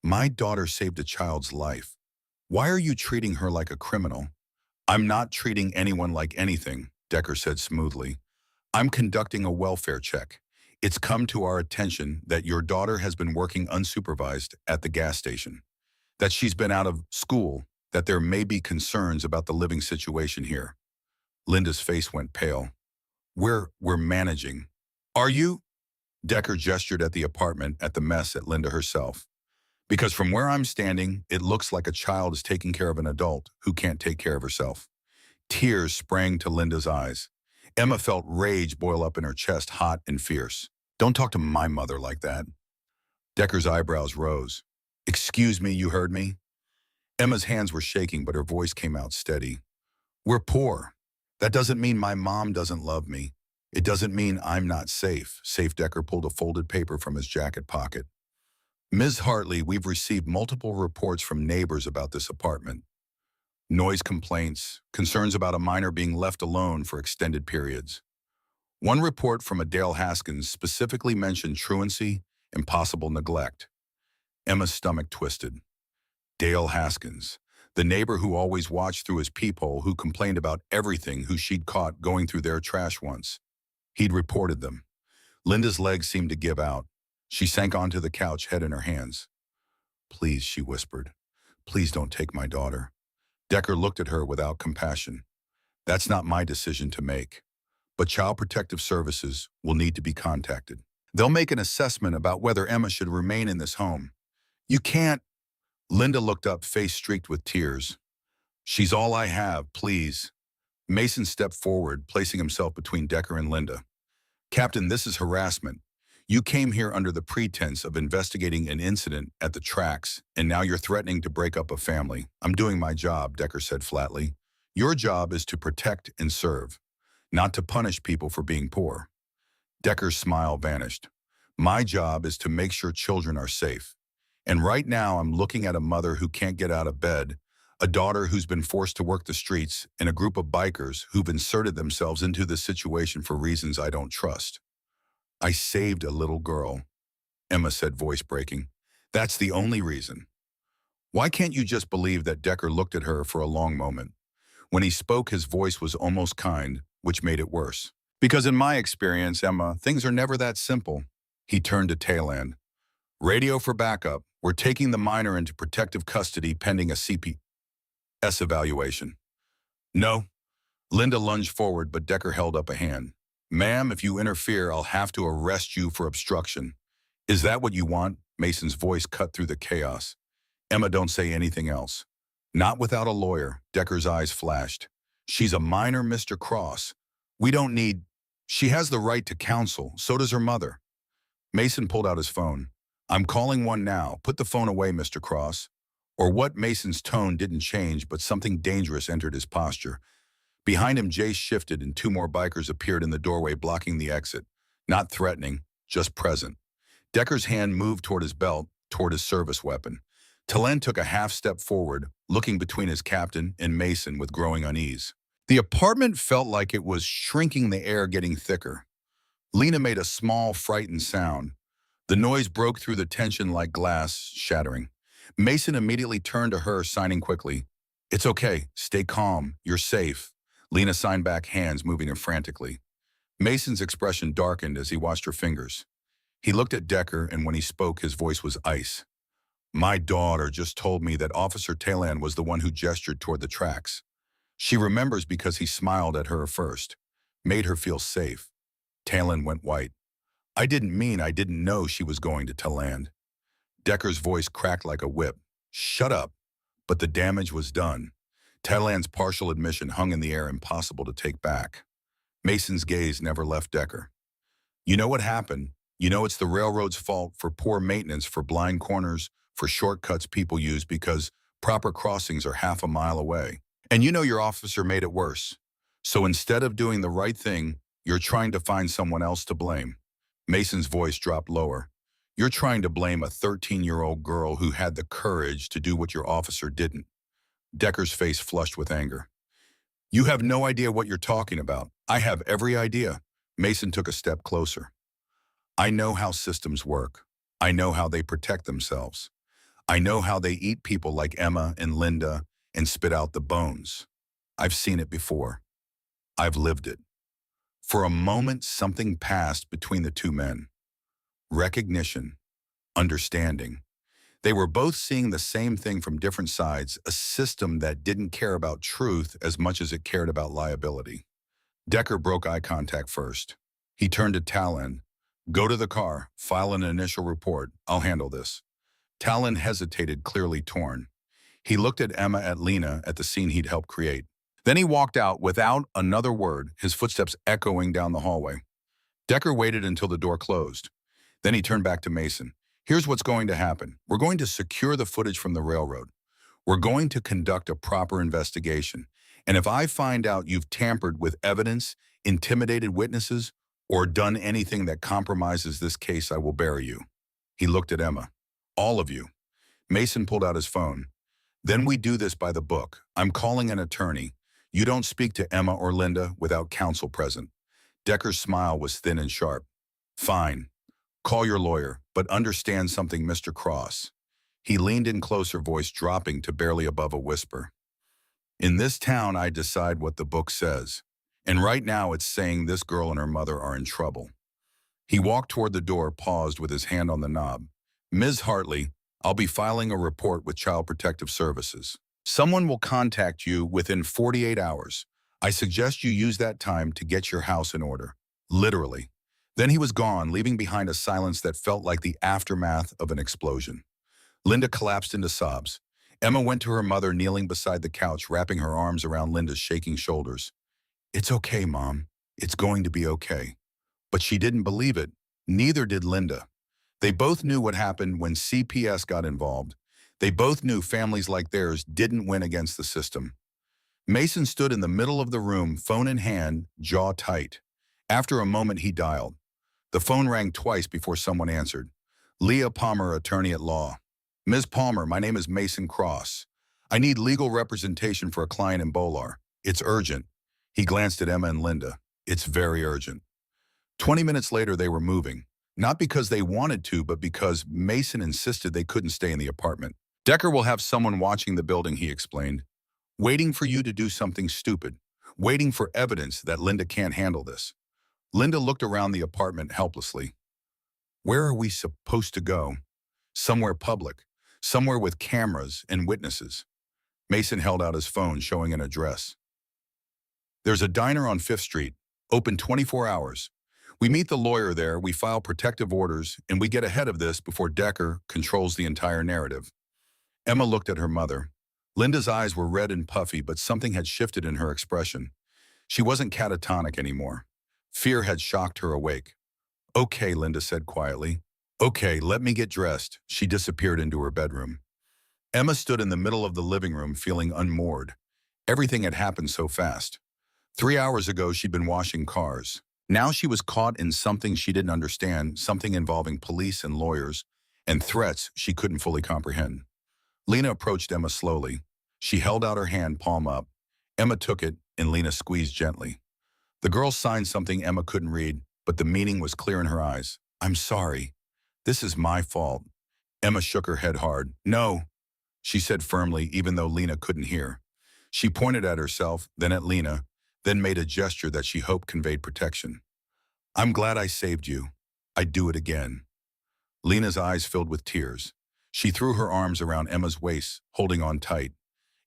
My daughter saved a child's life. Why are you treating her like a criminal? I'm not treating anyone like anything, Decker said smoothly. I'm conducting a welfare check. It's come to our attention that your daughter has been working unsupervised at the gas station, that she's been out of school, that there may be concerns about the living situation here. Linda's face went pale. We're managing. Are you? Decker gestured at the apartment, at the mess, at Linda herself. Because from where I'm standing, it looks like a child is taking care of an adult who can't take care of herself. Tears sprang to Linda's eyes. Emma felt rage boil up in her chest, hot and fierce. Don't talk to my mother like that. Decker's eyebrows rose. Excuse me, you heard me? Emma's hands were shaking, but her voice came out steady. We're poor. That doesn't mean my mom doesn't love me. It doesn't mean I'm not safe. Decker pulled a folded paper from his jacket pocket. Ms. Hartley, we've received multiple reports from neighbors about this apartment. Noise complaints, concerns about a minor being left alone for extended periods. One report from a Dale Haskins specifically mentioned truancy and possible neglect. Emma's stomach twisted. Dale Haskins, the neighbor who always watched through his peephole, who complained about everything, who she'd caught going through their trash once. He'd reported them. Linda's legs seemed to give out. She sank onto the couch, head in her hands. Please, she whispered. Please don't take my daughter. Decker looked at her without compassion. That's not my decision to make. But Child Protective Services will need to be contacted. They'll make an assessment about whether Emma should remain in this home. You can't. Linda looked up, face streaked with tears. She's all I have, please. Mason stepped forward, placing himself between Decker and Linda. Captain, this is harassment. You came here under the pretense of investigating an incident at the tracks, and now you're threatening to break up a family. I'm doing my job, Decker said flatly. Your job is to protect and serve, not to punish people for being poor. Decker's smile vanished. My job is to make sure children are safe. And right now I'm looking at a mother who can't get out of bed, a daughter who's been forced to work the streets, and a group of bikers who've inserted themselves into this situation for reasons I don't trust. I saved a little girl, Emma said, voice breaking. That's the only reason. Why can't you just believe that? Decker looked at her for a long moment. When he spoke, his voice was almost kind, which made it worse. Because in my experience, Emma, things are never that simple. He turned to Tayland. Radio for backup. We're taking the minor into protective custody pending a CPS evaluation. No. Linda lunged forward, but Decker held up a hand. Ma'am, if you interfere, I'll have to arrest you for obstruction. Is that what you want? Mason's voice cut through the chaos. Emma, don't say anything else. Not without a lawyer, Decker's eyes flashed. She's a minor, Mr. Cross. We don't need... She has the right to counsel, so does her mother. Mason pulled out his phone. I'm calling one now. Put the phone away, Mr. Cross. Or what? Mason's tone didn't change, but something dangerous entered his posture. Behind him, Jace shifted and two more bikers appeared in the doorway, blocking the exit. Not threatening, just present. Decker's hand moved toward his belt, toward his service weapon. Talen took a half step forward, looking between his captain and Mason with growing unease. The apartment felt like it was shrinking, the air getting thicker. Lena made a small, frightened sound. The noise broke through the tension like glass shattering. Mason immediately turned to her, signing quickly. It's okay. Stay calm. You're safe. Lena signed back, hands moving frantically. Mason's expression darkened as he watched her fingers. He looked at Decker, and when he spoke, his voice was ice. My daughter just told me that Officer Tayland was the one who gestured toward the tracks. She remembers because he smiled at her first, made her feel safe. Tayland went white. I didn't know she was going to Tayland. Decker's voice cracked like a whip. Shut up. But the damage was done. Tayland's partial admission hung in the air, impossible to take back. Mason's gaze never left Decker. You know what happened? You know it's the railroad's fault for poor maintenance, for blind corners, for shortcuts people use because proper crossings are half a mile away. And you know your officer made it worse. So instead of doing the right thing, you're trying to find someone else to blame. Mason's voice dropped lower. You're trying to blame a 13-year-old girl who had the courage to do what your officer didn't. Decker's face flushed with anger. You have no idea what you're talking about. I have every idea. Mason took a step closer. I know how systems work. I know how they protect themselves. I know how they eat people like Emma and Linda and spit out the bones. I've seen it before. I've lived it. For a moment, something passed between the two men. Recognition, understanding. They were both seeing the same thing from different sides, a system that didn't care about truth as much as it cared about liability. Decker broke eye contact first. He turned to Talon. Go to the car, file an initial report. I'll handle this. Talon hesitated, clearly torn. He looked at Emma, at Lena, at the scene he'd helped create. Then he walked out without another word, his footsteps echoing down the hallway. Decker waited until the door closed. Then he turned back to Mason. Here's what's going to happen. We're going to secure the footage from the railroad. We're going to conduct a proper investigation. And if I find out you've tampered with evidence, intimidated witnesses, or done anything that compromises this case, I will bury you. He looked at Emma. All of you. Mason pulled out his phone. Then we do this by the book. I'm calling an attorney. You don't speak to Emma or Linda without counsel present. Decker's smile was thin and sharp. Fine. Call your lawyer, but understand something, Mr. Cross. He leaned in closer, voice dropping to barely above a whisper. In this town, I decide what the book says. And right now it's saying this girl and her mother are in trouble. He walked toward the door, paused with his hand on the knob. Ms. Hartley, I'll be filing a report with Child Protective Services. Someone will contact you within 48 hours. I suggest you use that time to get your house in order. Literally. Then he was gone, leaving behind a silence that felt like the aftermath of an explosion. Linda collapsed into sobs. Emma went to her mother kneeling beside the couch, wrapping her arms around Linda's shaking shoulders. It's okay, Mom. It's going to be okay. But she didn't believe it. Neither did Linda. They both knew what happened when CPS got involved. They both knew families like theirs didn't win against the system. Mason stood in the middle of the room, phone in hand, jaw tight. After a moment, he dialed. The phone rang twice before someone answered. Leah Palmer, attorney at law. Ms. Palmer, my name is Mason Cross. I need legal representation for a client in Bolar. It's urgent. He glanced at Emma and Linda. It's very urgent. 20 minutes later, they were moving. Not because they wanted to, but because Mason insisted they couldn't stay in the apartment. Decker will have someone watching the building, he explained. Waiting for you to do something stupid. Waiting for evidence that Linda can't handle this. Linda looked around the apartment helplessly. Where are we supposed to go? Somewhere public. Somewhere with cameras and witnesses. Mason held out his phone, showing an address. There's a diner on 5th Street, open 24 hours. We meet the lawyer there, we file protective orders, and we get ahead of this before Decker controls the entire narrative. Emma looked at her mother. Linda's eyes were red and puffy, but something had shifted in her expression. She wasn't catatonic anymore. Fear had shocked her awake. Okay, Linda said quietly. Okay, let me get dressed. She disappeared into her bedroom. Emma stood in the middle of the living room, feeling unmoored. Everything had happened so fast. 3 hours ago, she'd been washing cars. Now she was caught in something she didn't understand, something involving police and lawyers, and threats she couldn't fully comprehend. Lena approached Emma slowly. She held out her hand, palm up. Emma took it, and Lena squeezed gently. The girl signed something Emma couldn't read, but the meaning was clear in her eyes. I'm sorry. This is my fault. Emma shook her head hard. No, she said firmly, even though Lena couldn't hear. She pointed at herself, then at Lena, then made a gesture that she hoped conveyed protection. I'm glad I saved you. I'd do it again. Lena's eyes filled with tears. She threw her arms around Emma's waist, holding on tight.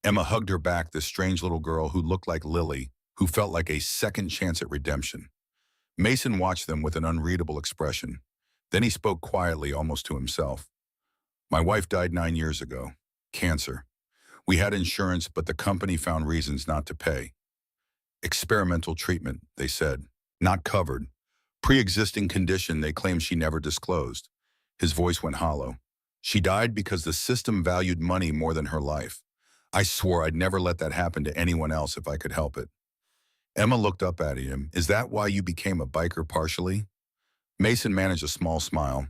Emma hugged her back, this strange little girl who looked like Lily, who felt like a second chance at redemption. Mason watched them with an unreadable expression. Then he spoke quietly, almost to himself. My wife died 9 years ago. Cancer. We had insurance, but the company found reasons not to pay. Experimental treatment, they said. Not covered. Pre-existing condition they claimed she never disclosed. His voice went hollow. She died because the system valued money more than her life. I swore I'd never let that happen to anyone else if I could help it. Emma looked up at him. Is that why you became a biker partially? Mason managed a small smile.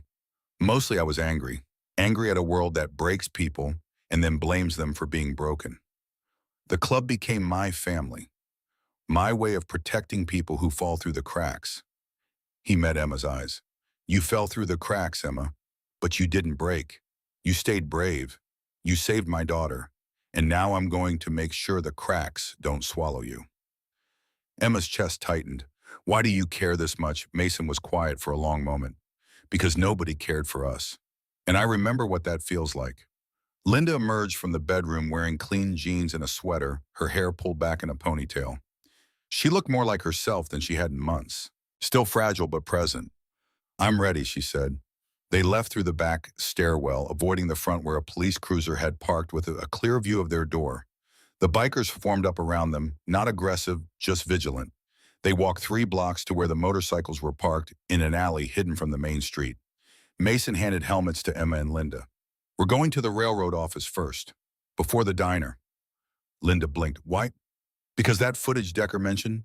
Mostly I was angry. Angry at a world that breaks people and then blames them for being broken. The club became my family. My way of protecting people who fall through the cracks. He met Emma's eyes. You fell through the cracks, Emma, but you didn't break. You stayed brave. You saved my daughter. And now I'm going to make sure the cracks don't swallow you. Emma's chest tightened. Why do you care this much? Mason was quiet for a long moment. Because nobody cared for us. And I remember what that feels like. Linda emerged from the bedroom wearing clean jeans and a sweater, her hair pulled back in a ponytail. She looked more like herself than she had in months. Still fragile but present. I'm ready, she said. They left through the back stairwell, avoiding the front where a police cruiser had parked with a clear view of their door. The bikers formed up around them, not aggressive, just vigilant. They walked 3 blocks to where the motorcycles were parked in an alley hidden from the main street. Mason handed helmets to Emma and Linda. We're going to the railroad office first, before the diner. Linda blinked. Why? Because that footage Decker mentioned,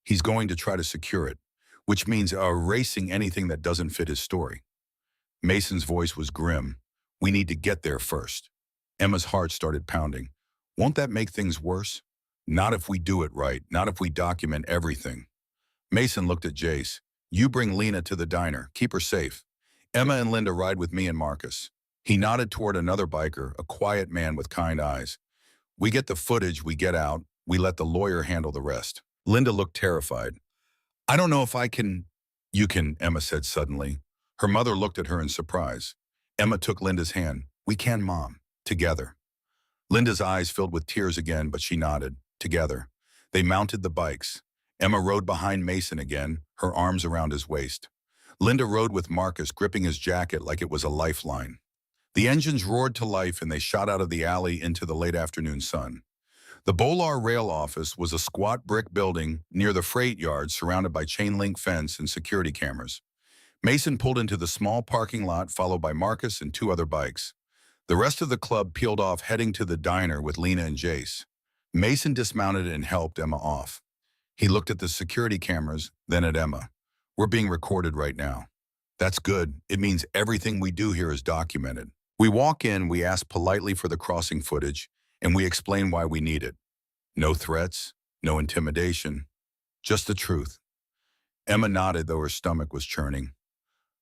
he's going to try to secure it, which means erasing anything that doesn't fit his story. Mason's voice was grim. We need to get there first. Emma's heart started pounding. Won't that make things worse? Not if we do it right, not if we document everything. Mason looked at Jace. You bring Lena to the diner. Keep her safe. Emma and Linda ride with me and Marcus. He nodded toward another biker, a quiet man with kind eyes. We get the footage, we get out. We let the lawyer handle the rest. Linda looked terrified. I don't know if I can... You can, Emma said suddenly. Her mother looked at her in surprise. Emma took Linda's hand. We can, Mom. Together. Linda's eyes filled with tears again, but she nodded. Together. They mounted the bikes. Emma rode behind Mason again, her arms around his waist. Linda rode with Marcus, gripping his jacket like it was a lifeline. The engines roared to life and they shot out of the alley into the late afternoon sun. The Bolar Rail Office was a squat brick building near the freight yard surrounded by chain-link fence and security cameras. Mason pulled into the small parking lot followed by Marcus and two other bikes. The rest of the club peeled off heading to the diner with Lena and Jace. Mason dismounted and helped Emma off. He looked at the security cameras, then at Emma. We're being recorded right now. That's good. It means everything we do here is documented. We walk in, we ask politely for the crossing footage, and we explain why we need it. No threats, no intimidation, just the truth. Emma nodded, though her stomach was churning.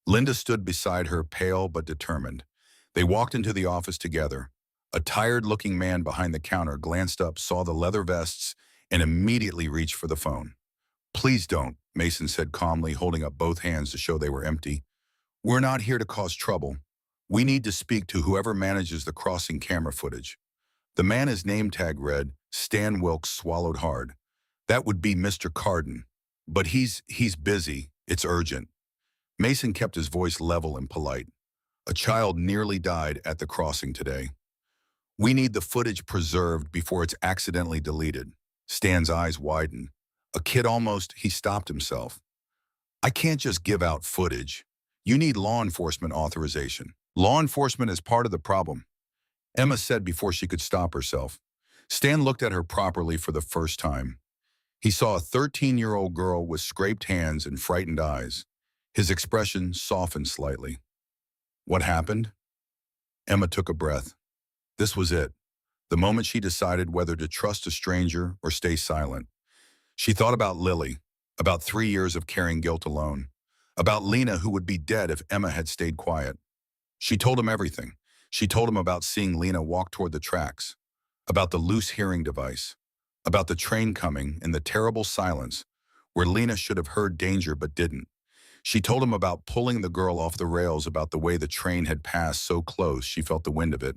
Linda stood beside her, pale but determined. They walked into the office together. A tired-looking man behind the counter glanced up, saw the leather vests, and immediately reached for the phone. Please don't, Mason said calmly, holding up both hands to show they were empty. We're not here to cause trouble. We need to speak to whoever manages the crossing camera footage. The man his name tag read, Stan Wilkes, swallowed hard. That would be Mr. Carden. But he's busy. It's urgent. Mason kept his voice level and polite. A child nearly died at the crossing today. We need the footage preserved before it's accidentally deleted. Stan's eyes widened. A kid almost, he stopped himself. I can't just give out footage. You need law enforcement authorization. Law enforcement is part of the problem, Emma said before she could stop herself. Stan looked at her properly for the first time. He saw a 13-year-old girl with scraped hands and frightened eyes. His expression softened slightly. What happened? Emma took a breath. This was it. The moment she decided whether to trust a stranger or stay silent. She thought about Lily, about 3 years of carrying guilt alone, about Lena who would be dead if Emma had stayed quiet. She told him everything. She told him about seeing Lena walk toward the tracks, about the loose hearing device, about the train coming and the terrible silence where Lena should have heard danger but didn't. She told him about pulling the girl off the rails, about the way the train had passed so close she felt the wind of it.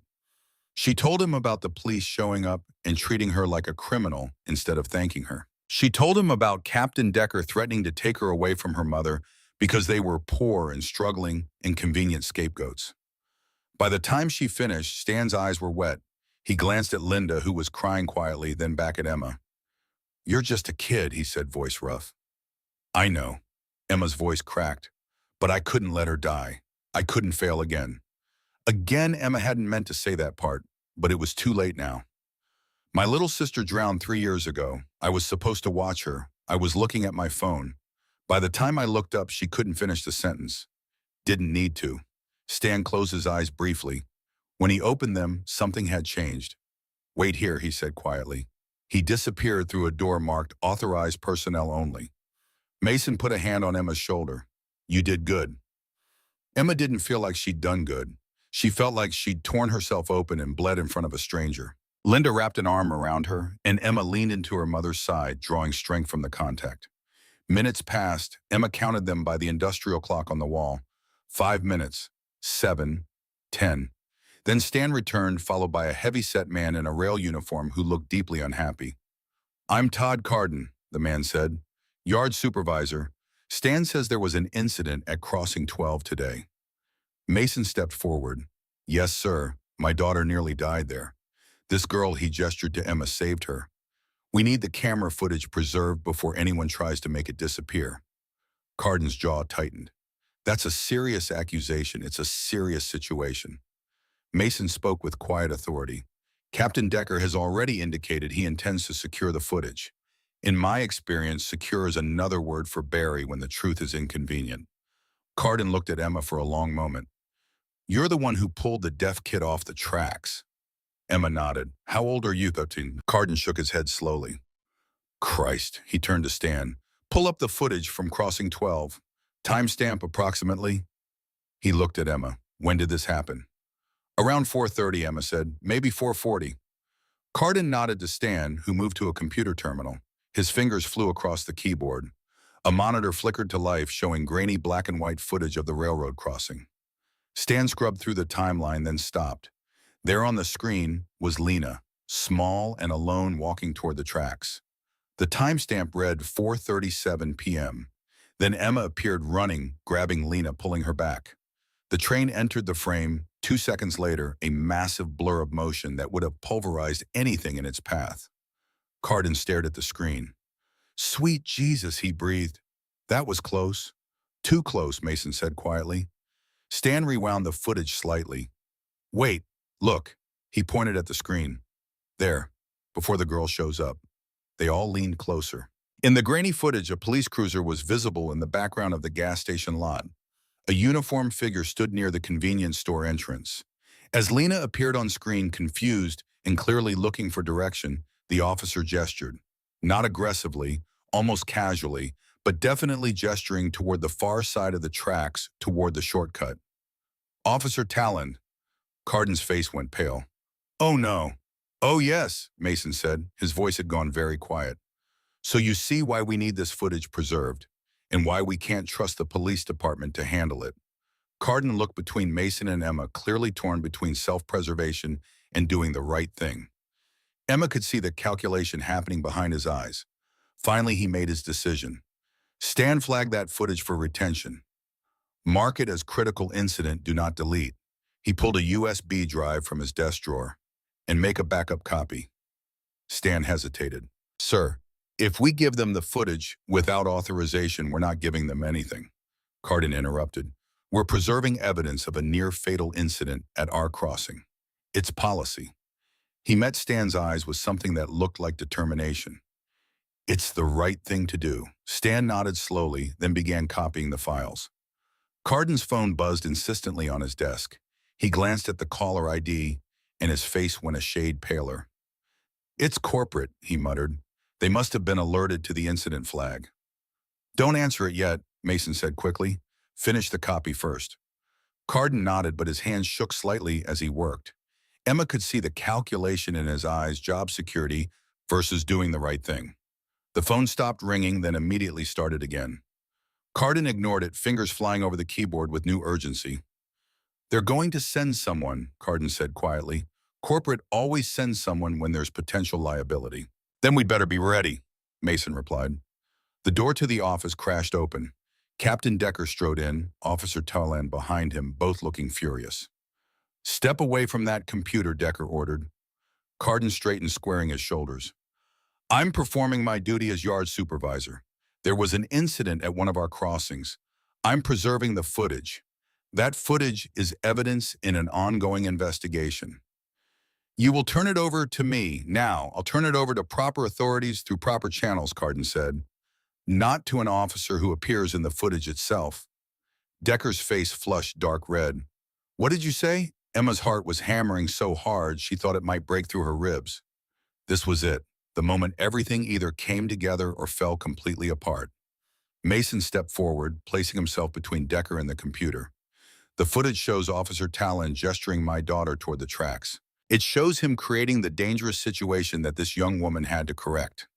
She told him about the police showing up and treating her like a criminal instead of thanking her. She told him about Captain Decker threatening to take her away from her mother because they were poor and struggling and convenient scapegoats. By the time she finished, Stan's eyes were wet. He glanced at Linda, who was crying quietly, then back at Emma. You're just a kid, he said, voice rough. I know. Emma's voice cracked. But I couldn't let her die. I couldn't fail again. Again, Emma hadn't meant to say that part, but it was too late now. My little sister drowned 3 years ago. I was supposed to watch her. I was looking at my phone. By the time I looked up, she couldn't finish the sentence. Didn't need to. Stan closed his eyes briefly. When he opened them, something had changed. Wait here, he said quietly. He disappeared through a door marked Authorized Personnel Only. Mason put a hand on Emma's shoulder. You did good. Emma didn't feel like she'd done good. She felt like she'd torn herself open and bled in front of a stranger. Linda wrapped an arm around her, and Emma leaned into her mother's side, drawing strength from the contact. Minutes passed. Emma counted them by the industrial clock on the wall. 5 minutes. 7. 10. Then Stan returned, followed by a heavy-set man in a rail uniform who looked deeply unhappy. I'm Todd Carden, the man said. Yard supervisor. Stan says there was an incident at Crossing 12 today. Mason stepped forward. Yes, sir. My daughter nearly died there. This girl, he gestured to Emma, saved her. We need the camera footage preserved before anyone tries to make it disappear. Carden's jaw tightened. That's a serious accusation. It's a serious situation. Mason spoke with quiet authority. Captain Decker has already indicated he intends to secure the footage. In my experience, secure is another word for bury when the truth is inconvenient. Carden looked at Emma for a long moment. You're the one who pulled the deaf kid off the tracks. Emma nodded. How old are you, 13? Carden shook his head slowly. Christ, he turned to Stan. Pull up the footage from Crossing 12. Timestamp approximately. He looked at Emma. When did this happen? Around 4:30, Emma said. Maybe 4:40. Carden nodded to Stan, who moved to a computer terminal. His fingers flew across the keyboard. A monitor flickered to life, showing grainy black and white footage of the railroad crossing. Stan scrubbed through the timeline, then stopped. There on the screen was Lena, small and alone, walking toward the tracks. The timestamp read 4:37 p.m. Then Emma appeared running, grabbing Lena, pulling her back. The train entered the frame, 2 seconds later, a massive blur of motion that would have pulverized anything in its path. Carden stared at the screen. Sweet Jesus, he breathed. That was close. Too close, Mason said quietly. Stan rewound the footage slightly. Wait, look. He pointed at the screen. There, before the girl shows up. They all leaned closer. In the grainy footage, a police cruiser was visible in the background of the gas station lot. A uniformed figure stood near the convenience store entrance. As Lena appeared on screen, confused and clearly looking for direction, the officer gestured. Not aggressively, almost casually, but definitely gesturing toward the far side of the tracks, toward the shortcut. Officer Talon. Carden's face went pale. Oh no. Oh yes, Mason said. His voice had gone very quiet. So you see why we need this footage preserved, and why we can't trust the police department to handle it. Carden looked between Mason and Emma, clearly torn between self-preservation and doing the right thing. Emma could see the calculation happening behind his eyes. Finally, he made his decision. Stan flagged that footage for retention. Mark it as critical incident, do not delete. He pulled a USB drive from his desk drawer. And make a backup copy. Stan hesitated. Sir, if we give them the footage without authorization, we're not giving them anything. Carden interrupted. We're preserving evidence of a near-fatal incident at our crossing. It's policy. He met Stan's eyes with something that looked like determination. It's the right thing to do. Stan nodded slowly, then began copying the files. Carden's phone buzzed insistently on his desk. He glanced at the caller ID, and his face went a shade paler. It's corporate, he muttered. They must have been alerted to the incident flag. Don't answer it yet, Mason said quickly. Finish the copy first. Carden nodded, but his hands shook slightly as he worked. Emma could see the calculation in his eyes, job security versus doing the right thing. The phone stopped ringing, then immediately started again. Carden ignored it, fingers flying over the keyboard with new urgency. They're going to send someone, Carden said quietly. Corporate always sends someone when there's potential liability. Then we'd better be ready, Mason replied. The door to the office crashed open. Captain Decker strode in, Officer Talon behind him, both looking furious. Step away from that computer, Decker ordered. Carden straightened, squaring his shoulders. I'm performing my duty as yard supervisor. There was an incident at one of our crossings. I'm preserving the footage. That footage is evidence in an ongoing investigation. You will turn it over to me. Now, I'll turn it over to proper authorities through proper channels, Carden said. Not to an officer who appears in the footage itself. Decker's face flushed dark red. What did you say? Emma's heart was hammering so hard she thought it might break through her ribs. This was it, the moment everything either came together or fell completely apart. Mason stepped forward, placing himself between Decker and the computer. The footage shows Officer Talon gesturing my daughter toward the tracks. It shows him creating the dangerous situation that this young woman had to correct.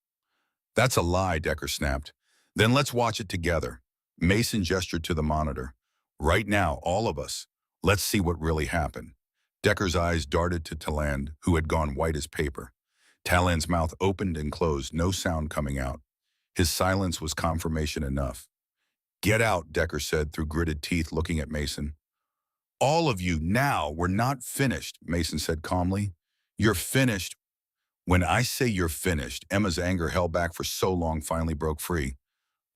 That's a lie, Decker snapped. Then let's watch it together. Mason gestured to the monitor. Right now, all of us. Let's see what really happened. Decker's eyes darted to Talon, who had gone white as paper. Talon's mouth opened and closed, no sound coming out. His silence was confirmation enough. Get out, Decker said through gritted teeth, looking at Mason. All of you, now, we're not finished, Mason said calmly. You're finished. When I say you're finished, Emma's anger held back for so long finally broke free.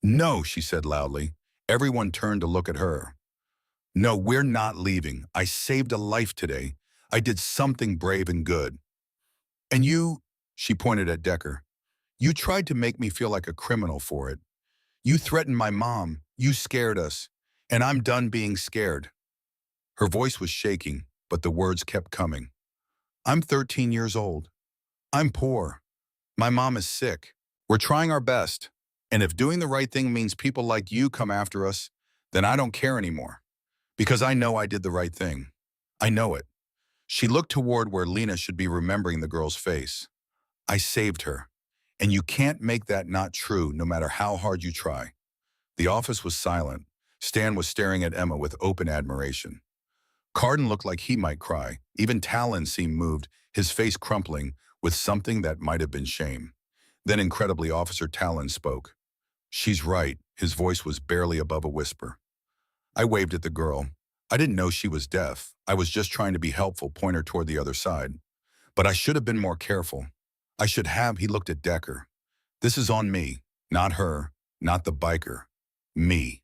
No, she said loudly. Everyone turned to look at her. No, we're not leaving. I saved a life today. I did something brave and good. And you, she pointed at Decker, you tried to make me feel like a criminal for it. You threatened my mom. You scared us. And I'm done being scared. Her voice was shaking, but the words kept coming. I'm 13 years old. I'm poor. My mom is sick. We're trying our best. And if doing the right thing means people like you come after us, then I don't care anymore. Because I know I did the right thing. I know it. She looked toward where Lena should be remembering the girl's face. I saved her. And you can't make that not true no matter how hard you try. The office was silent. Stan was staring at Emma with open admiration. Carden looked like he might cry. Even Talon seemed moved, his face crumpling with something that might have been shame. Then incredibly, Officer Talon spoke. She's right. His voice was barely above a whisper. I waved at the girl. I didn't know she was deaf. I was just trying to be helpful, point her toward the other side. But I should have been more careful. I should have, he looked at Decker. This is on me, not her, not the biker. Me.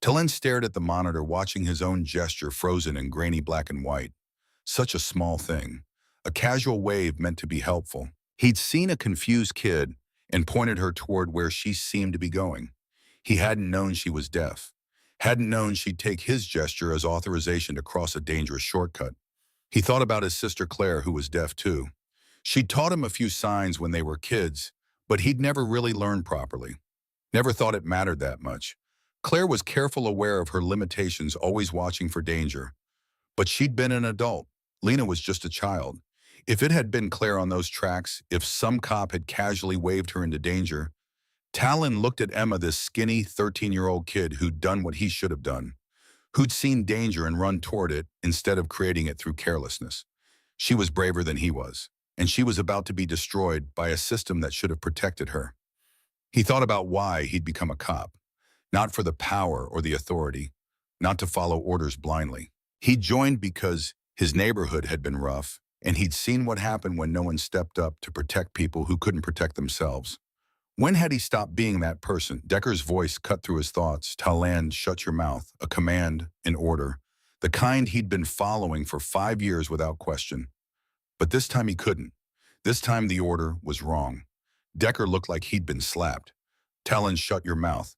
Talon stared at the monitor, watching his own gesture frozen in grainy black and white. Such a small thing. A casual wave meant to be helpful. He'd seen a confused kid and pointed her toward where she seemed to be going. He hadn't known she was deaf. Hadn't known she'd take his gesture as authorization to cross a dangerous shortcut. He thought about his sister Claire, who was deaf too. She'd taught him a few signs when they were kids, but he'd never really learned properly. Never thought it mattered that much. Claire was careful, aware of her limitations, always watching for danger. But she'd been an adult. Lena was just a child. If it had been Claire on those tracks, if some cop had casually waved her into danger, Talon looked at Emma, this skinny 13-year-old kid who'd done what he should have done, who'd seen danger and run toward it instead of creating it through carelessness. She was braver than he was, and she was about to be destroyed by a system that should have protected her. He thought about why he'd become a cop. Not for the power or the authority, not to follow orders blindly. He'd joined because his neighborhood had been rough, and he'd seen what happened when no one stepped up to protect people who couldn't protect themselves. When had he stopped being that person? Decker's voice cut through his thoughts. Talon, shut your mouth, a command, an order, the kind he'd been following for 5 years without question. But this time he couldn't. This time the order was wrong. Decker looked like he'd been slapped. Talon, shut your mouth.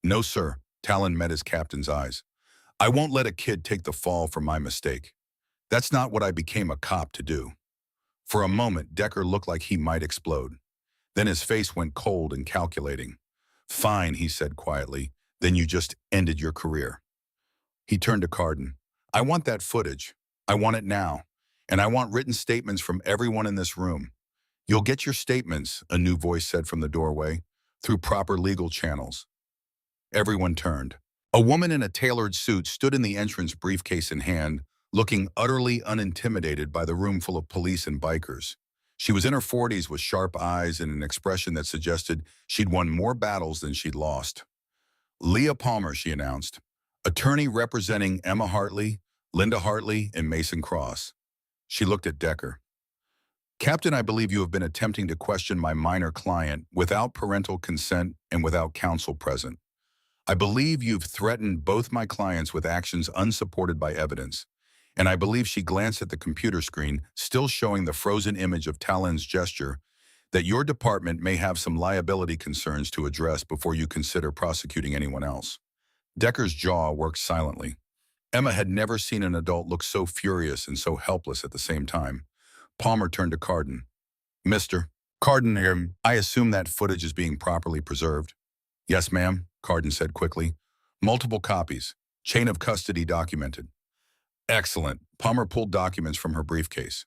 No, sir. Talon met his captain's eyes. I won't let a kid take the fall for my mistake. That's not what I became a cop to do. For a moment, Decker looked like he might explode. Then his face went cold and calculating. Fine, he said quietly. Then you just ended your career. He turned to Carden. I want that footage. I want it now. And I want written statements from everyone in this room. You'll get your statements, a new voice said from the doorway, through proper legal channels. Everyone turned. A woman in a tailored suit stood in the entrance, briefcase in hand, looking utterly unintimidated by the room full of police and bikers. She was in her 40s with sharp eyes and an expression that suggested she'd won more battles than she'd lost. Leah Palmer, she announced, attorney representing Emma Hartley, Linda Hartley, and Mason Cross. She looked at Decker. Captain, I believe you have been attempting to question my minor client without parental consent and without counsel present. I believe you've threatened both my clients with actions unsupported by evidence, and I believe she glanced at the computer screen, still showing the frozen image of Talon's gesture, that your department may have some liability concerns to address before you consider prosecuting anyone else. Decker's jaw worked silently. Emma had never seen an adult look so furious and so helpless at the same time. Palmer turned to Carden. Mr. Carden, I assume that footage is being properly preserved. Yes, ma'am, Carden said quickly. Multiple copies. Chain of custody documented. Excellent. Palmer pulled documents from her briefcase.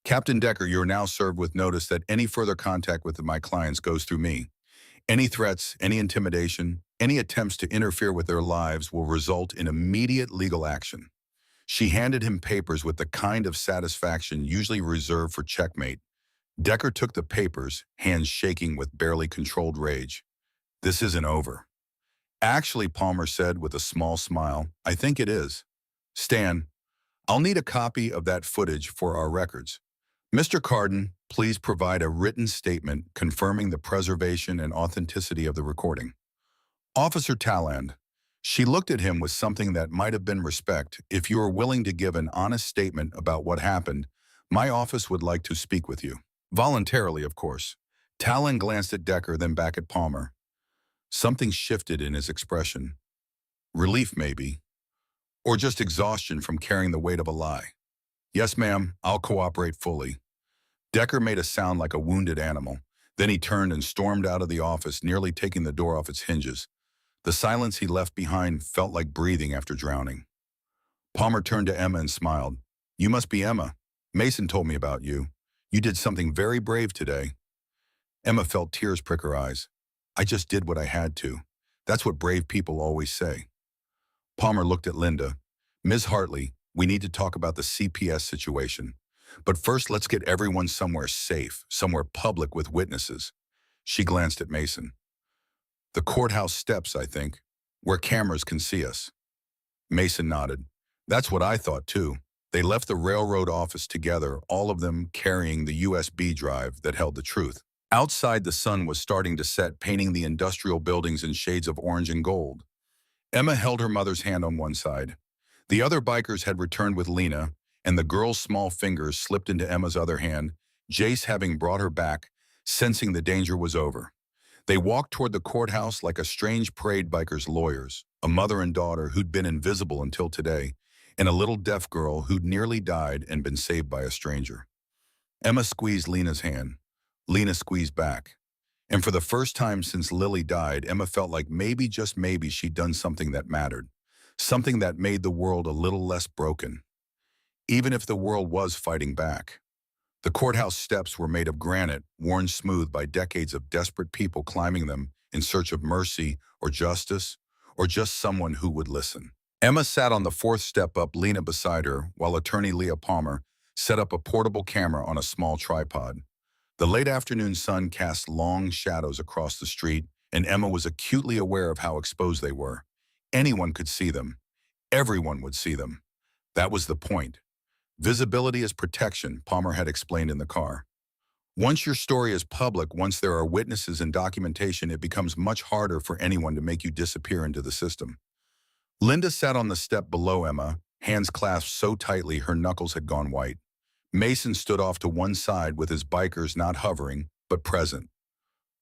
Captain Decker, you are now served with notice that any further contact with my clients goes through me. Any threats, any intimidation, any attempts to interfere with their lives will result in immediate legal action. She handed him papers with the kind of satisfaction usually reserved for checkmate. Decker took the papers, hands shaking with barely controlled rage. This isn't over. Actually, Palmer said with a small smile, I think it is. Stan, I'll need a copy of that footage for our records. Mr. Carden, please provide a written statement confirming the preservation and authenticity of the recording. Officer Talland, she looked at him with something that might have been respect. If you are willing to give an honest statement about what happened, my office would like to speak with you. Voluntarily, of course. Talland glanced at Decker, then back at Palmer. Something shifted in his expression. Relief, maybe. Or just exhaustion from carrying the weight of a lie. Yes, ma'am, I'll cooperate fully. Decker made a sound like a wounded animal. Then he turned and stormed out of the office, nearly taking the door off its hinges. The silence he left behind felt like breathing after drowning. Palmer turned to Emma and smiled. You must be Emma. Mason told me about you. You did something very brave today. Emma felt tears prick her eyes. I just did what I had to. That's what brave people always say. Palmer looked at Linda. Ms. Hartley, we need to talk about the CPS situation. But first, let's get everyone somewhere safe, somewhere public with witnesses. She glanced at Mason. The courthouse steps, I think, where cameras can see us. Mason nodded. That's what I thought too. They left the railroad office together, all of them carrying the USB drive that held the truth. Outside, the sun was starting to set, painting the industrial buildings in shades of orange and gold. Emma held her mother's hand on one side. The other bikers had returned with Lena, and the girl's small fingers slipped into Emma's other hand, Jace having brought her back, sensing the danger was over. They walked toward the courthouse like a strange parade biker's lawyers, a mother and daughter who'd been invisible until today, and a little deaf girl who'd nearly died and been saved by a stranger. Emma squeezed Lena's hand. Lena squeezed back. And for the first time since Lily died, Emma felt like maybe, just maybe, she'd done something that mattered. Something that made the world a little less broken. Even if the world was fighting back. The courthouse steps were made of granite, worn smooth by decades of desperate people climbing them in search of mercy or justice, or just someone who would listen. Emma sat on the fourth step up, Lena beside her, while attorney Leah Palmer set up a portable camera on a small tripod. The late afternoon sun cast long shadows across the street, and Emma was acutely aware of how exposed they were. Anyone could see them. Everyone would see them. That was the point. Visibility is protection, Palmer had explained in the car. Once your story is public, once there are witnesses and documentation, it becomes much harder for anyone to make you disappear into the system. Linda sat on the step below Emma, hands clasped so tightly her knuckles had gone white. Mason stood off to one side with his bikers not hovering, but present.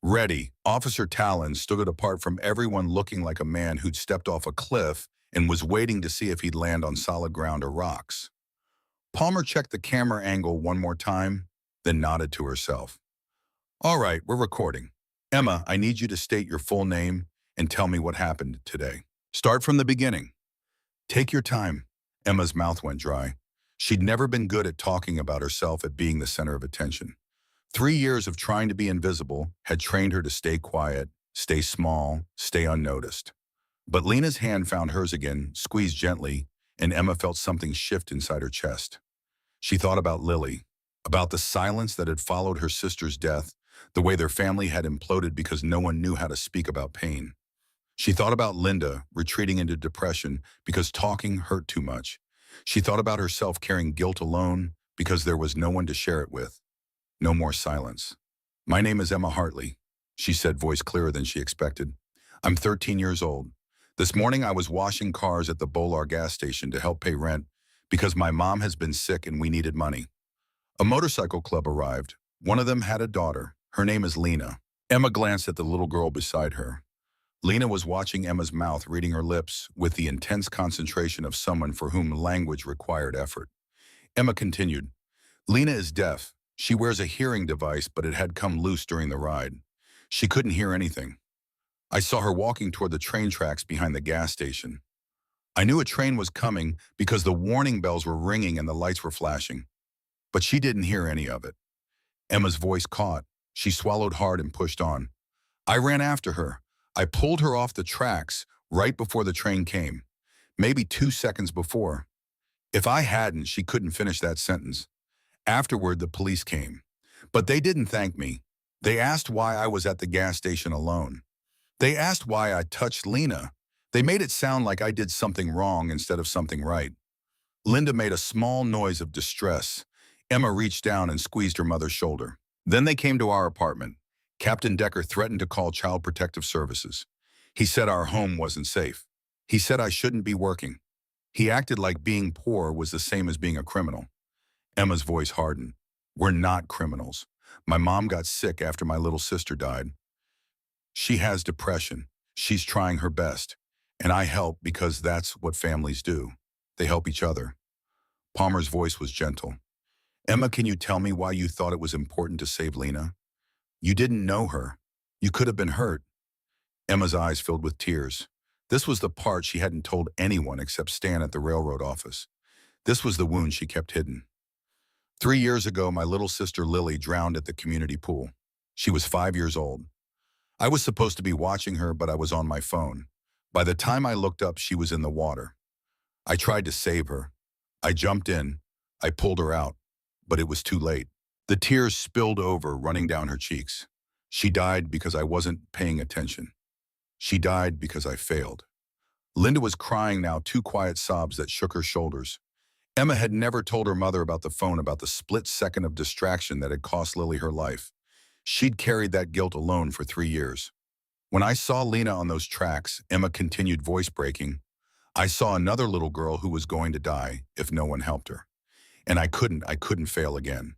Ready, Officer Talon stood apart from everyone, looking like a man who'd stepped off a cliff and was waiting to see if he'd land on solid ground or rocks. Palmer checked the camera angle one more time, then nodded to herself. All right, we're recording. Emma, I need you to state your full name and tell me what happened today. Start from the beginning. Take your time. Emma's mouth went dry. She'd never been good at talking about herself, at being the center of attention. 3 years of trying to be invisible had trained her to stay quiet, stay small, stay unnoticed. But Lena's hand found hers again, squeezed gently, and Emma felt something shift inside her chest. She thought about Lily, about the silence that had followed her sister's death, the way their family had imploded because no one knew how to speak about pain. She thought about Linda, retreating into depression because talking hurt too much. She thought about herself carrying guilt alone because there was no one to share it with. No more silence. My name is Emma Hartley, she said, voice clearer than she expected. I'm 13 years old. This morning I was washing cars at the Bolar gas station to help pay rent because my mom has been sick and we needed money. A motorcycle club arrived. One of them had a daughter. Her name is Lena. Emma glanced at the little girl beside her. Lena was watching Emma's mouth, reading her lips with the intense concentration of someone for whom language required effort. Emma continued, Lena is deaf. She wears a hearing device, but it had come loose during the ride. She couldn't hear anything. I saw her walking toward the train tracks behind the gas station. I knew a train was coming because the warning bells were ringing and the lights were flashing. But she didn't hear any of it. Emma's voice caught. She swallowed hard and pushed on. I ran after her. I pulled her off the tracks right before the train came, maybe 2 seconds before. If I hadn't, she couldn't finish that sentence. Afterward, the police came. But they didn't thank me. They asked why I was at the gas station alone. They asked why I touched Lena. They made it sound like I did something wrong instead of something right. Linda made a small noise of distress. Emma reached down and squeezed her mother's shoulder. Then they came to our apartment. Captain Decker threatened to call Child Protective Services. He said our home wasn't safe. He said I shouldn't be working. He acted like being poor was the same as being a criminal. Emma's voice hardened. We're not criminals. My mom got sick after my little sister died. She has depression. She's trying her best. And I help because that's what families do. They help each other. Palmer's voice was gentle. Emma, can you tell me why you thought it was important to save Lena? You didn't know her. You could have been hurt. Emma's eyes filled with tears. This was the part she hadn't told anyone except Stan at the railroad office. This was the wound she kept hidden. 3 years ago, my little sister Lily drowned at the community pool. She was 5 years old. I was supposed to be watching her, but I was on my phone. By the time I looked up, she was in the water. I tried to save her. I jumped in. I pulled her out, but it was too late. The tears spilled over, running down her cheeks. She died because I wasn't paying attention. She died because I failed. Linda was crying now, two quiet sobs that shook her shoulders. Emma had never told her mother about the phone, about the split second of distraction that had cost Lily her life. She'd carried that guilt alone for 3 years. When I saw Lena on those tracks, Emma continued, voice breaking, I saw another little girl who was going to die if no one helped her. And I couldn't fail again.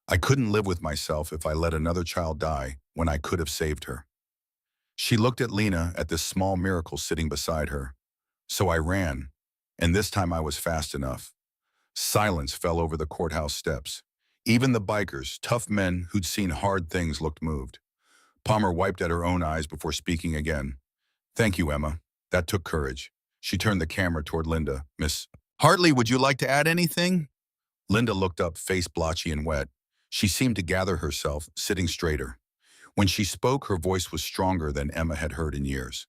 I couldn't live with myself if I let another child die when I could have saved her. She looked at Lena, at this small miracle sitting beside her. So I ran, and this time I was fast enough. Silence fell over the courthouse steps. Even the bikers, tough men who'd seen hard things, looked moved. Palmer wiped at her own eyes before speaking again. Thank you, Emma. That took courage. She turned the camera toward Linda. Miss Hartley, would you like to add anything? Linda looked up, face blotchy and wet. She seemed to gather herself, sitting straighter. When she spoke, her voice was stronger than Emma had heard in years.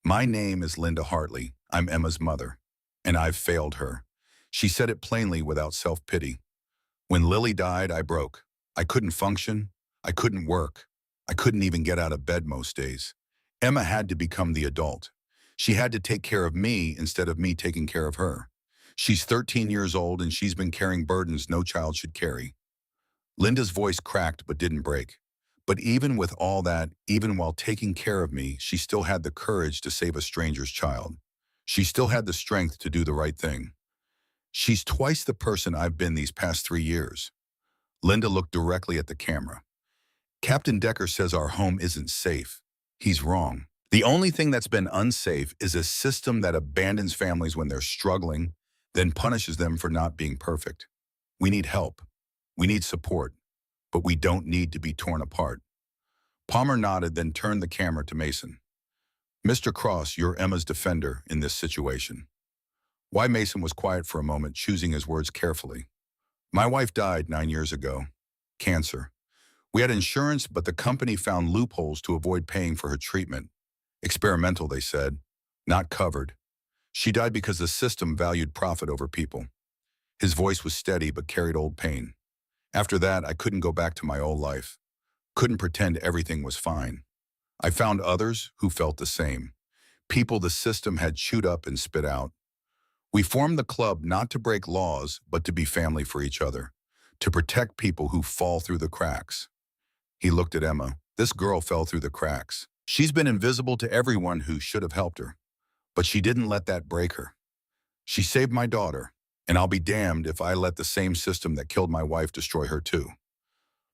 My name is Linda Hartley. I'm Emma's mother, and I've failed her. She said it plainly, without self-pity. When Lily died, I broke. I couldn't function. I couldn't work. I couldn't even get out of bed most days. Emma had to become the adult. She had to take care of me instead of me taking care of her. She's 13 years old, and she's been carrying burdens no child should carry. Linda's voice cracked but didn't break. But even with all that, even while taking care of me, she still had the courage to save a stranger's child. She still had the strength to do the right thing. She's twice the person I've been these past 3 years. Linda looked directly at the camera. Captain Decker says our home isn't safe. He's wrong. The only thing that's been unsafe is a system that abandons families when they're struggling, then punishes them for not being perfect. We need help. We need support. But we don't need to be torn apart. Palmer nodded, then turned the camera to Mason. Mr. Cross, you're Emma's defender in this situation. Why? Mason was quiet for a moment, choosing his words carefully. My wife died 9 years ago. Cancer. We had insurance, but the company found loopholes to avoid paying for her treatment. Experimental, they said. Not covered. She died because the system valued profit over people. His voice was steady but carried old pain. After that, I couldn't go back to my old life. Couldn't pretend everything was fine. I found others who felt the same. People the system had chewed up and spit out. We formed the club not to break laws, but to be family for each other. To protect people who fall through the cracks. He looked at Emma. This girl fell through the cracks. She's been invisible to everyone who should have helped her. But she didn't let that break her. She saved my daughter. And I'll be damned if I let the same system that killed my wife destroy her too.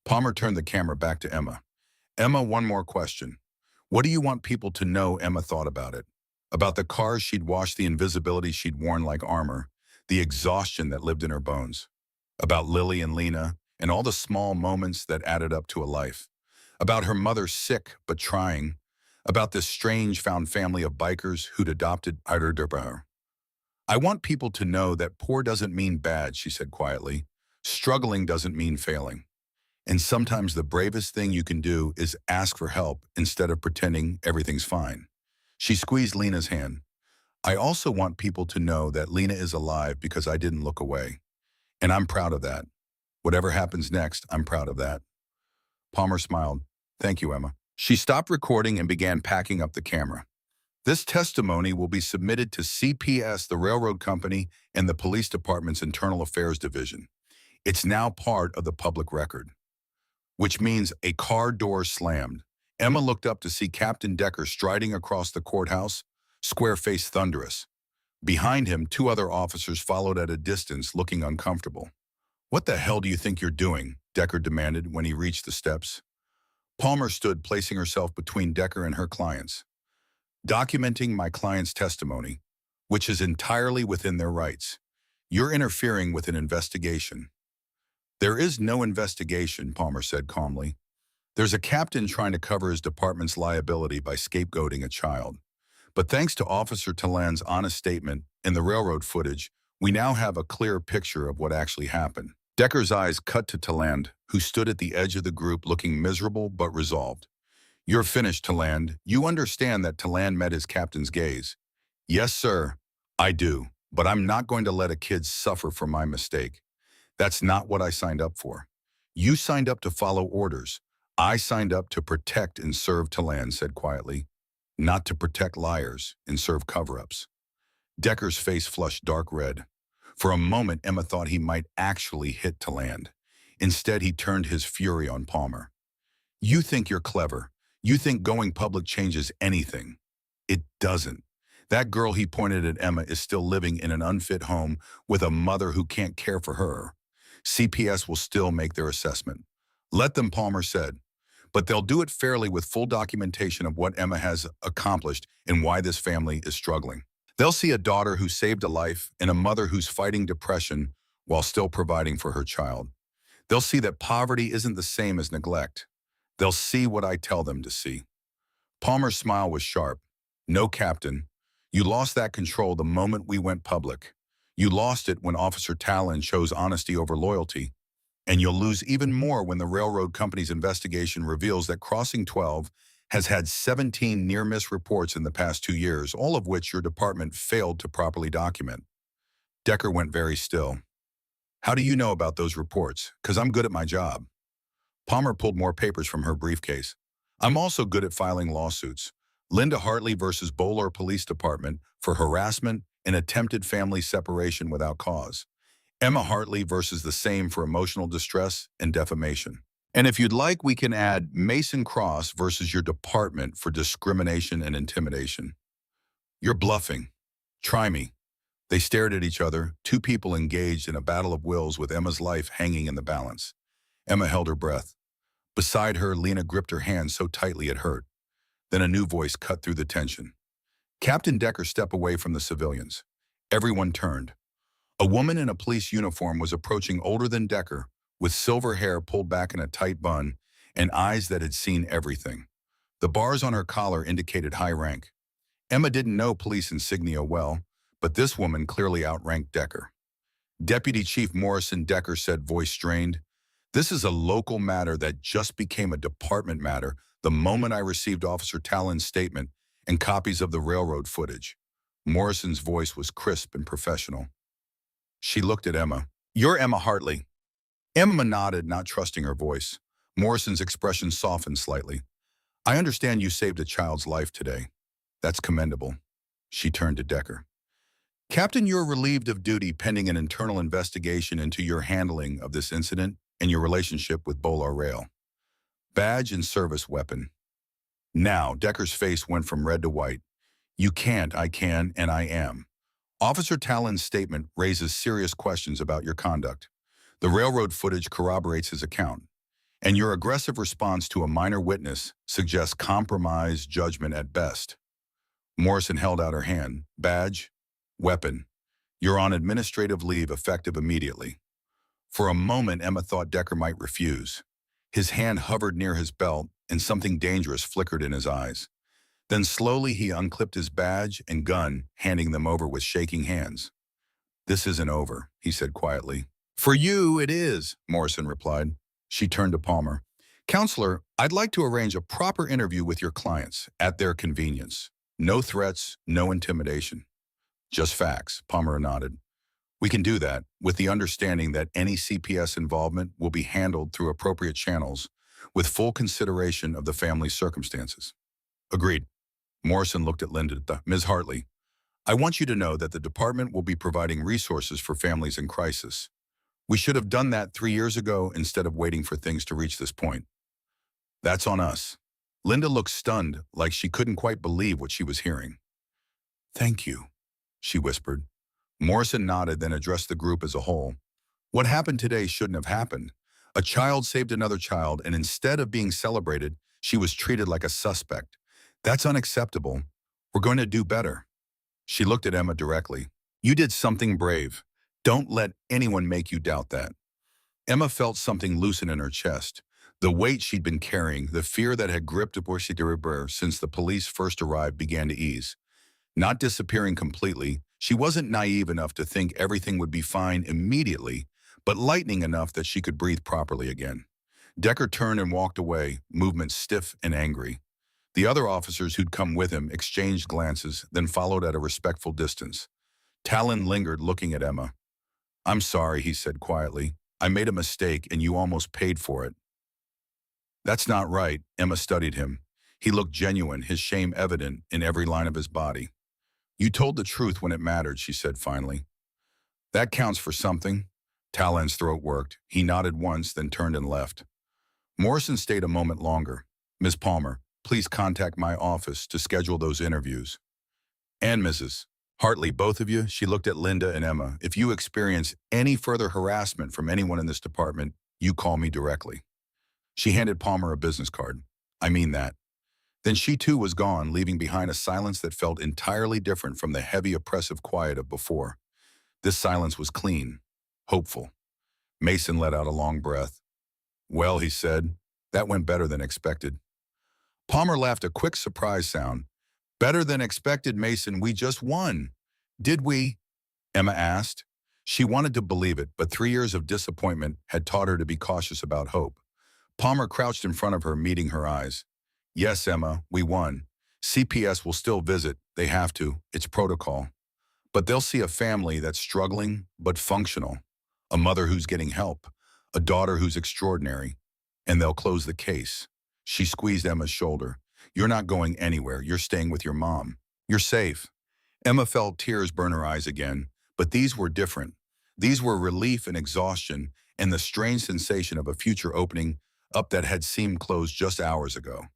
Palmer turned the camera back to Emma. Emma, one more question. What do you want people to know Emma thought about it? About the cars she'd washed, the invisibility she'd worn like armor, the exhaustion that lived in her bones. About Lily and Lena, and all the small moments that added up to a life. About her mother, sick but trying. About this strange found family of bikers who'd adopted her. I want people to know that poor doesn't mean bad, she said quietly. Struggling doesn't mean failing. And sometimes the bravest thing you can do is ask for help instead of pretending everything's fine. She squeezed Lena's hand. I also want people to know that Lena is alive because I didn't look away. And I'm proud of that. Whatever happens next, I'm proud of that. Palmer smiled. Thank you, Emma. She stopped recording and began packing up the camera. This testimony will be submitted to CPS, the railroad company, and the police department's internal affairs division. It's now part of the public record. Which means a car door slammed. Emma looked up to see Captain Decker striding across the courthouse, square-faced, thunderous. Behind him, 2 other officers followed at a distance, looking uncomfortable. What the hell do you think you're doing? Decker demanded when he reached the steps. Palmer stood, placing herself between Decker and her clients. Documenting my client's testimony, which is entirely within their rights. You're interfering with an investigation. There is no investigation, Palmer said calmly. There's a captain trying to cover his department's liability by scapegoating a child. But thanks to Officer Taland's honest statement and the railroad footage, we now have a clear picture of what actually happened. Decker's eyes cut to Taland, who stood at the edge of the group looking miserable but resolved. You're finished, Taland. You understand that? Taland met his captain's gaze. Yes, sir, I do. But I'm not going to let a kid suffer for my mistake. That's not what I signed up for. You signed up to follow orders. I signed up to protect and serve, Taland said quietly. not to protect liars and serve cover-ups. Decker's face flushed dark red. For a moment, Emma thought he might actually hit to land. Instead, he turned his fury on Palmer. You think you're clever. You think going public changes anything. It doesn't. That girl, he pointed at Emma, is still living in an unfit home with a mother who can't care for her. CPS will still make their assessment. Let them, Palmer said. But they'll do it fairly with full documentation of what Emma has accomplished and why this family is struggling. They'll see a daughter who saved a life and a mother who's fighting depression while still providing for her child. They'll see that poverty isn't the same as neglect. They'll see what I tell them to see. Palmer's smile was sharp. No, Captain. You lost that control the moment we went public. You lost it when Officer Talon chose honesty over loyalty. And you'll lose even more when the railroad company's investigation reveals that Crossing 12 has had 17 near-miss reports in the past 2 years, all of which your department failed to properly document. Decker went very still. How do you know about those reports? 'Cause I'm good at my job. Palmer pulled more papers from her briefcase. I'm also good at filing lawsuits. Linda Hartley versus Bowler Police Department for harassment and attempted family separation without cause. Emma Hartley versus the same for emotional distress and defamation. And if you'd like, we can add Mason Cross versus your department for discrimination and intimidation. You're bluffing. Try me. They stared at each other, two people engaged in a battle of wills with Emma's life hanging in the balance. Emma held her breath. Beside her, Lena gripped her hand so tightly it hurt. Then a new voice cut through the tension. Captain Decker stepped away from the civilians. Everyone turned. A woman in a police uniform was approaching, older than Decker, with silver hair pulled back in a tight bun and eyes that had seen everything. The bars on her collar indicated high rank. Emma didn't know police insignia well, but this woman clearly outranked Decker. Deputy Chief Morrison, Decker said, voice strained. This is a local matter that just became a department matter the moment I received Officer Talon's statement and copies of the railroad footage. Morrison's voice was crisp and professional. She looked at Emma. You're Emma Hartley. Emma nodded, not trusting her voice. Morrison's expression softened slightly. I understand you saved a child's life today. That's commendable. She turned to Decker. Captain, you're relieved of duty pending an internal investigation into your handling of this incident and your relationship with Bolar Rail. Badge and service weapon. Now, Decker's face went from red to white. You can't, I can, and I am. Officer Talon's statement raises serious questions about your conduct. The railroad footage corroborates his account, and your aggressive response to a minor witness suggests compromised judgment at best. Morrison held out her hand. Badge, weapon. You're on administrative leave effective immediately. For a moment, Emma thought Decker might refuse. His hand hovered near his belt, and something dangerous flickered in his eyes. Then slowly he unclipped his badge and gun, handing them over with shaking hands. This isn't over, he said quietly. For you, it is, Morrison replied. She turned to Palmer. Counselor, I'd like to arrange a proper interview with your clients at their convenience. No threats, no intimidation. Just facts, Palmer nodded. We can do that, with the understanding that any CPS involvement will be handled through appropriate channels, with full consideration of the family's circumstances. Agreed. Morrison looked at Linda. Ms. Hartley, I want you to know that the department will be providing resources for families in crisis. We should have done that 3 years ago instead of waiting for things to reach this point. That's on us. Linda looked stunned, like she couldn't quite believe what she was hearing. Thank you, she whispered. Morrison nodded, then addressed the group as a whole. What happened today shouldn't have happened. A child saved another child, and instead of being celebrated, she was treated like a suspect. That's unacceptable. We're going to do better. She looked at Emma directly. You did something brave. Don't let anyone make you doubt that. Emma felt something loosen in her chest. The weight she'd been carrying, the fear that had gripped her since the police first arrived began to ease. Not disappearing completely, she wasn't naive enough to think everything would be fine immediately, but lightening enough that she could breathe properly again. Decker turned and walked away, movement stiff and angry. The other officers who'd come with him exchanged glances, then followed at a respectful distance. Talon lingered, looking at Emma. I'm sorry, he said quietly. I made a mistake and you almost paid for it. That's not right, Emma studied him. He looked genuine, his shame evident in every line of his body. You told the truth when it mattered, she said finally. That counts for something. Talon's throat worked. He nodded once, then turned and left. Morrison stayed a moment longer. Miss Palmer, please contact my office to schedule those interviews. And Mrs. Hartley, both of you, she looked at Linda and Emma. If you experience any further harassment from anyone in this department, you call me directly. She handed Palmer a business card. I mean that. Then she too was gone, leaving behind a silence that felt entirely different from the heavy, oppressive quiet of before. This silence was clean, hopeful. Mason let out a long breath. Well, he said, that went better than expected. Palmer laughed a quick surprise sound. Better than expected, Mason, we just won. Did we? Emma asked. She wanted to believe it, but 3 years of disappointment had taught her to be cautious about hope. Palmer crouched in front of her, meeting her eyes. Yes, Emma, we won. CPS will still visit. They have to. It's protocol. But they'll see a family that's struggling but functional, a mother who's getting help, a daughter who's extraordinary, and they'll close the case. She squeezed Emma's shoulder. You're not going anywhere. You're staying with your mom. You're safe. Emma felt tears burn her eyes again, but these were different. These were relief and exhaustion and the strange sensation of a future opening up that had seemed closed just hours ago.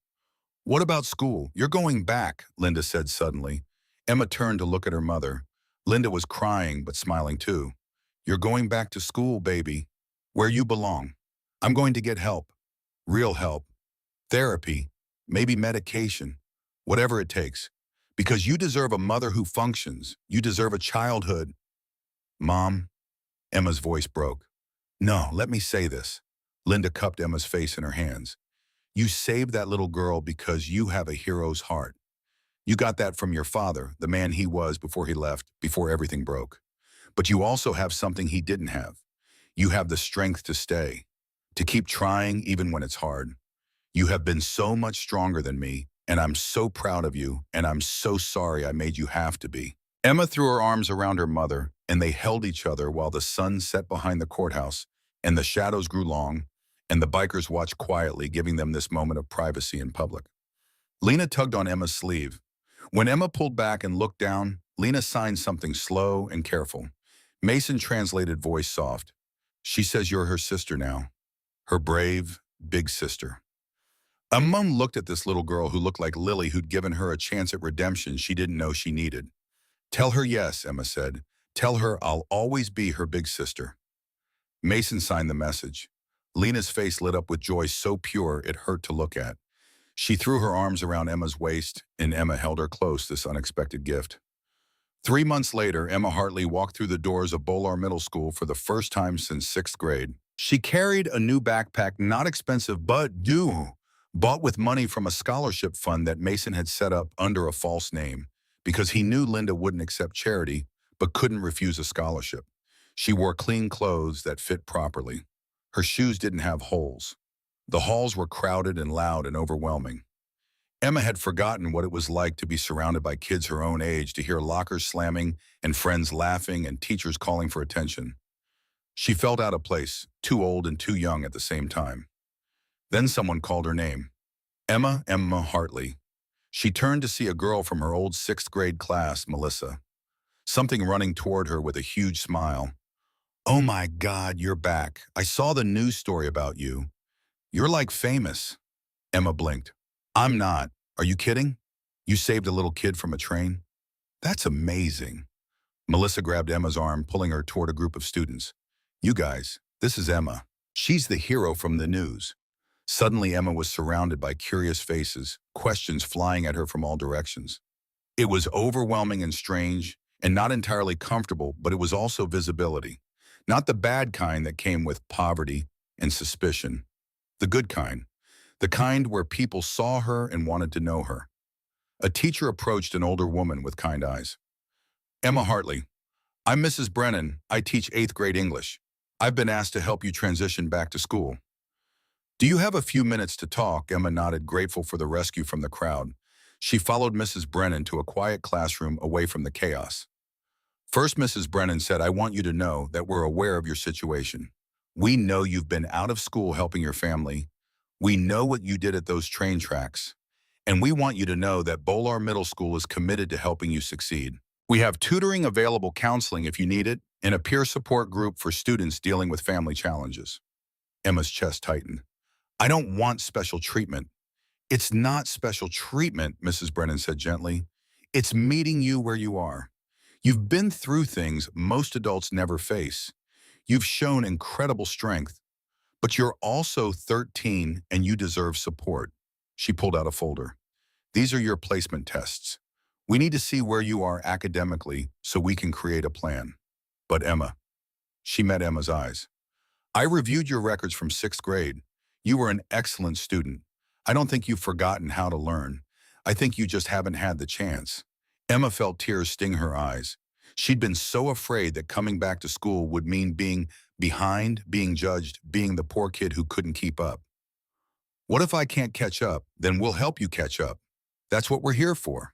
What about school? You're going back, Linda said suddenly. Emma turned to look at her mother. Linda was crying but smiling too. You're going back to school, baby, where you belong. I'm going to get help, real help, therapy, maybe medication, whatever it takes, because you deserve a mother who functions. You deserve a childhood. Mom, Emma's voice broke. No, let me say this. Linda cupped Emma's face in her hands. You saved that little girl because you have a hero's heart. You got that from your father, the man he was before he left, before everything broke. But you also have something he didn't have. You have the strength to stay, to keep trying even when it's hard. You have been so much stronger than me, and I'm so proud of you, and I'm so sorry I made you have to be. Emma threw her arms around her mother, and they held each other while the sun set behind the courthouse, and the shadows grew long, and the bikers watched quietly, giving them this moment of privacy in public. Lena tugged on Emma's sleeve. When Emma pulled back and looked down, Lena signed something slow and careful. Mason translated, voice soft. She says you're her sister now. Her brave, big sister. Emma looked at this little girl who looked like Lily, who'd given her a chance at redemption she didn't know she needed. Tell her yes, Emma said. Tell her I'll always be her big sister. Mason signed the message. Lena's face lit up with joy so pure it hurt to look at. She threw her arms around Emma's waist, and Emma held her close, this unexpected gift. 3 months later, Emma Hartley walked through the doors of Bolar Middle School for the first time since 6th grade. She carried a new backpack, not expensive, but due, bought with money from a scholarship fund that Mason had set up under a false name, because he knew Linda wouldn't accept charity, but couldn't refuse a scholarship. She wore clean clothes that fit properly. Her shoes didn't have holes. The halls were crowded and loud and overwhelming. Emma had forgotten what it was like to be surrounded by kids her own age, to hear lockers slamming and friends laughing and teachers calling for attention. She felt out of place, too old and too young at the same time. Then someone called her name. Emma Hartley. She turned to see a girl from her old 6th grade class, Melissa. Something running toward her with a huge smile. Oh my God, you're back. I saw the news story about you. You're like famous. Emma blinked. I'm not. Are you kidding? You saved a little kid from a train? That's amazing. Melissa grabbed Emma's arm, pulling her toward a group of students. You guys, this is Emma. She's the hero from the news. Suddenly, Emma was surrounded by curious faces, questions flying at her from all directions. It was overwhelming and strange, and not entirely comfortable, but it was also visibility. Not the bad kind that came with poverty and suspicion. The good kind. The kind where people saw her and wanted to know her. A teacher approached an older woman with kind eyes. Emma Hartley, I'm Mrs. Brennan. I teach 8th grade English. I've been asked to help you transition back to school. Do you have a few minutes to talk? Emma nodded, grateful for the rescue from the crowd. She followed Mrs. Brennan to a quiet classroom away from the chaos. First, Mrs. Brennan said, I want you to know that we're aware of your situation. We know you've been out of school helping your family. We know what you did at those train tracks. And we want you to know that Bolar Middle School is committed to helping you succeed. We have tutoring, available counseling if you need it, and a peer support group for students dealing with family challenges. Emma's chest tightened. I don't want special treatment. It's not special treatment, Mrs. Brennan said gently. It's meeting you where you are. You've been through things most adults never face. You've shown incredible strength, but you're also 13 and you deserve support. She pulled out a folder. These are your placement tests. We need to see where you are academically so we can create a plan. But Emma, she met Emma's eyes. I reviewed your records from 6th grade. You were an excellent student. I don't think you've forgotten how to learn. I think you just haven't had the chance. Emma felt tears sting her eyes. She'd been so afraid that coming back to school would mean being behind, being judged, being the poor kid who couldn't keep up. What if I can't catch up? Then we'll help you catch up. That's what we're here for.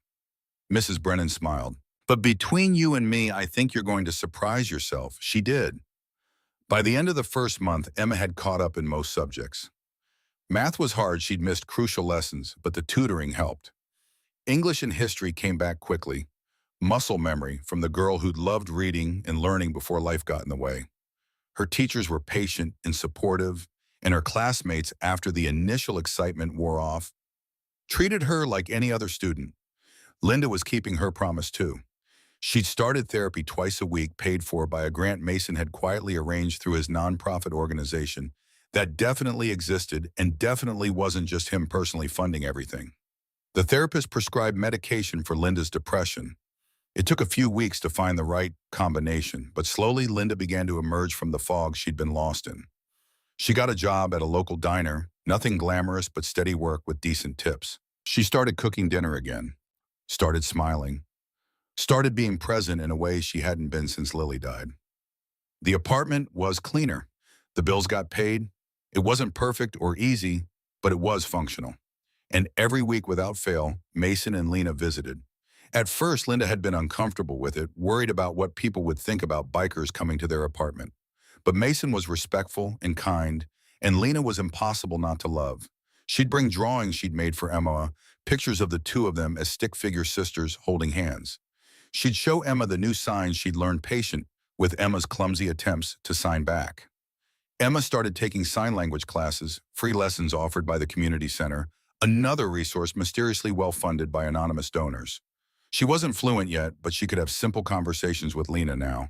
Mrs. Brennan smiled. But between you and me, I think you're going to surprise yourself. She did. By the end of the first month, Emma had caught up in most subjects. Math was hard, she'd missed crucial lessons, but the tutoring helped. English and history came back quickly. Muscle memory from the girl who'd loved reading and learning before life got in the way. Her teachers were patient and supportive, and her classmates, after the initial excitement wore off, treated her like any other student. Linda was keeping her promise too. She'd started therapy twice a week, paid for by a grant Mason had quietly arranged through his nonprofit organization that definitely existed and definitely wasn't just him personally funding everything. The therapist prescribed medication for Linda's depression. It took a few weeks to find the right combination, but slowly Linda began to emerge from the fog she'd been lost in. She got a job at a local diner, nothing glamorous but steady work with decent tips. She started cooking dinner again, started smiling, started being present in a way she hadn't been since Lily died. The apartment was cleaner. The bills got paid. It wasn't perfect or easy, but it was functional. And every week without fail, Mason and Lena visited. At first, Linda had been uncomfortable with it, worried about what people would think about bikers coming to their apartment. But Mason was respectful and kind, and Lena was impossible not to love. She'd bring drawings she'd made for Emma, pictures of the two of them as stick-figure sisters holding hands. She'd show Emma the new signs she'd learned patient with Emma's clumsy attempts to sign back. Emma started taking sign language classes, free lessons offered by the community center, another resource mysteriously well-funded by anonymous donors. She wasn't fluent yet, but she could have simple conversations with Lena now.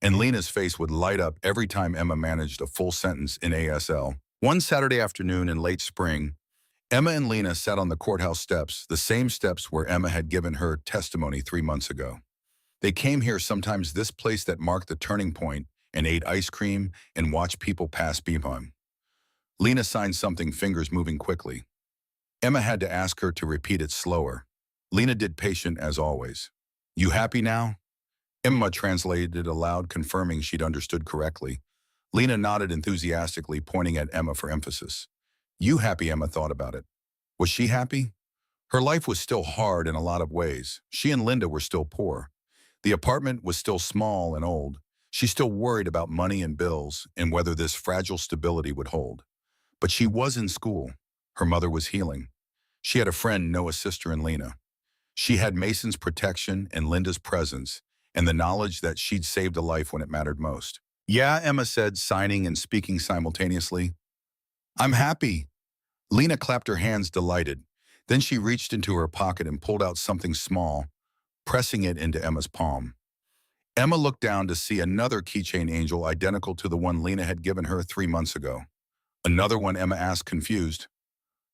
And Lena's face would light up every time Emma managed a full sentence in ASL. One Saturday afternoon in late spring, Emma and Lena sat on the courthouse steps, the same steps where Emma had given her testimony 3 months ago. They came here sometimes, this place that marked the turning point, and ate ice cream and watched people pass behind. Lena signed something, fingers moving quickly. Emma had to ask her to repeat it slower. Lena did, patient as always. You happy now? Emma translated it aloud, confirming she'd understood correctly. Lena nodded enthusiastically, pointing at Emma for emphasis. You happy? Emma thought about it. Was she happy? Her life was still hard in a lot of ways. She and Linda were still poor. The apartment was still small and old. She still worried about money and bills and whether this fragile stability would hold. But she was in school. Her mother was healing. She had a friend, Noah's sister, in Lena. She had Mason's protection and Linda's presence, and the knowledge that she'd saved a life when it mattered most. Yeah, Emma said, signing and speaking simultaneously. I'm happy. Lena clapped her hands, delighted. Then she reached into her pocket and pulled out something small, pressing it into Emma's palm. Emma looked down to see another keychain angel identical to the one Lena had given her 3 months ago. Another one? Emma asked, confused.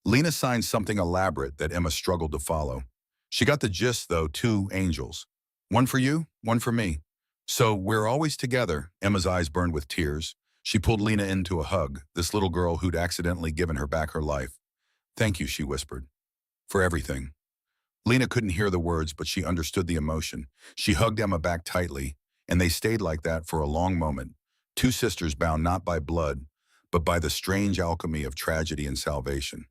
Lena signed something elaborate that Emma struggled to follow. She got the gist, though, 2 angels. One for you, one for me. So we're always together. Emma's eyes burned with tears. She pulled Lena into a hug, this little girl who'd accidentally given her back her life. Thank you, she whispered, for everything. Lena couldn't hear the words, but she understood the emotion. She hugged Emma back tightly, and they stayed like that for a long moment, 2 sisters bound not by blood, but by the strange alchemy of tragedy and salvation.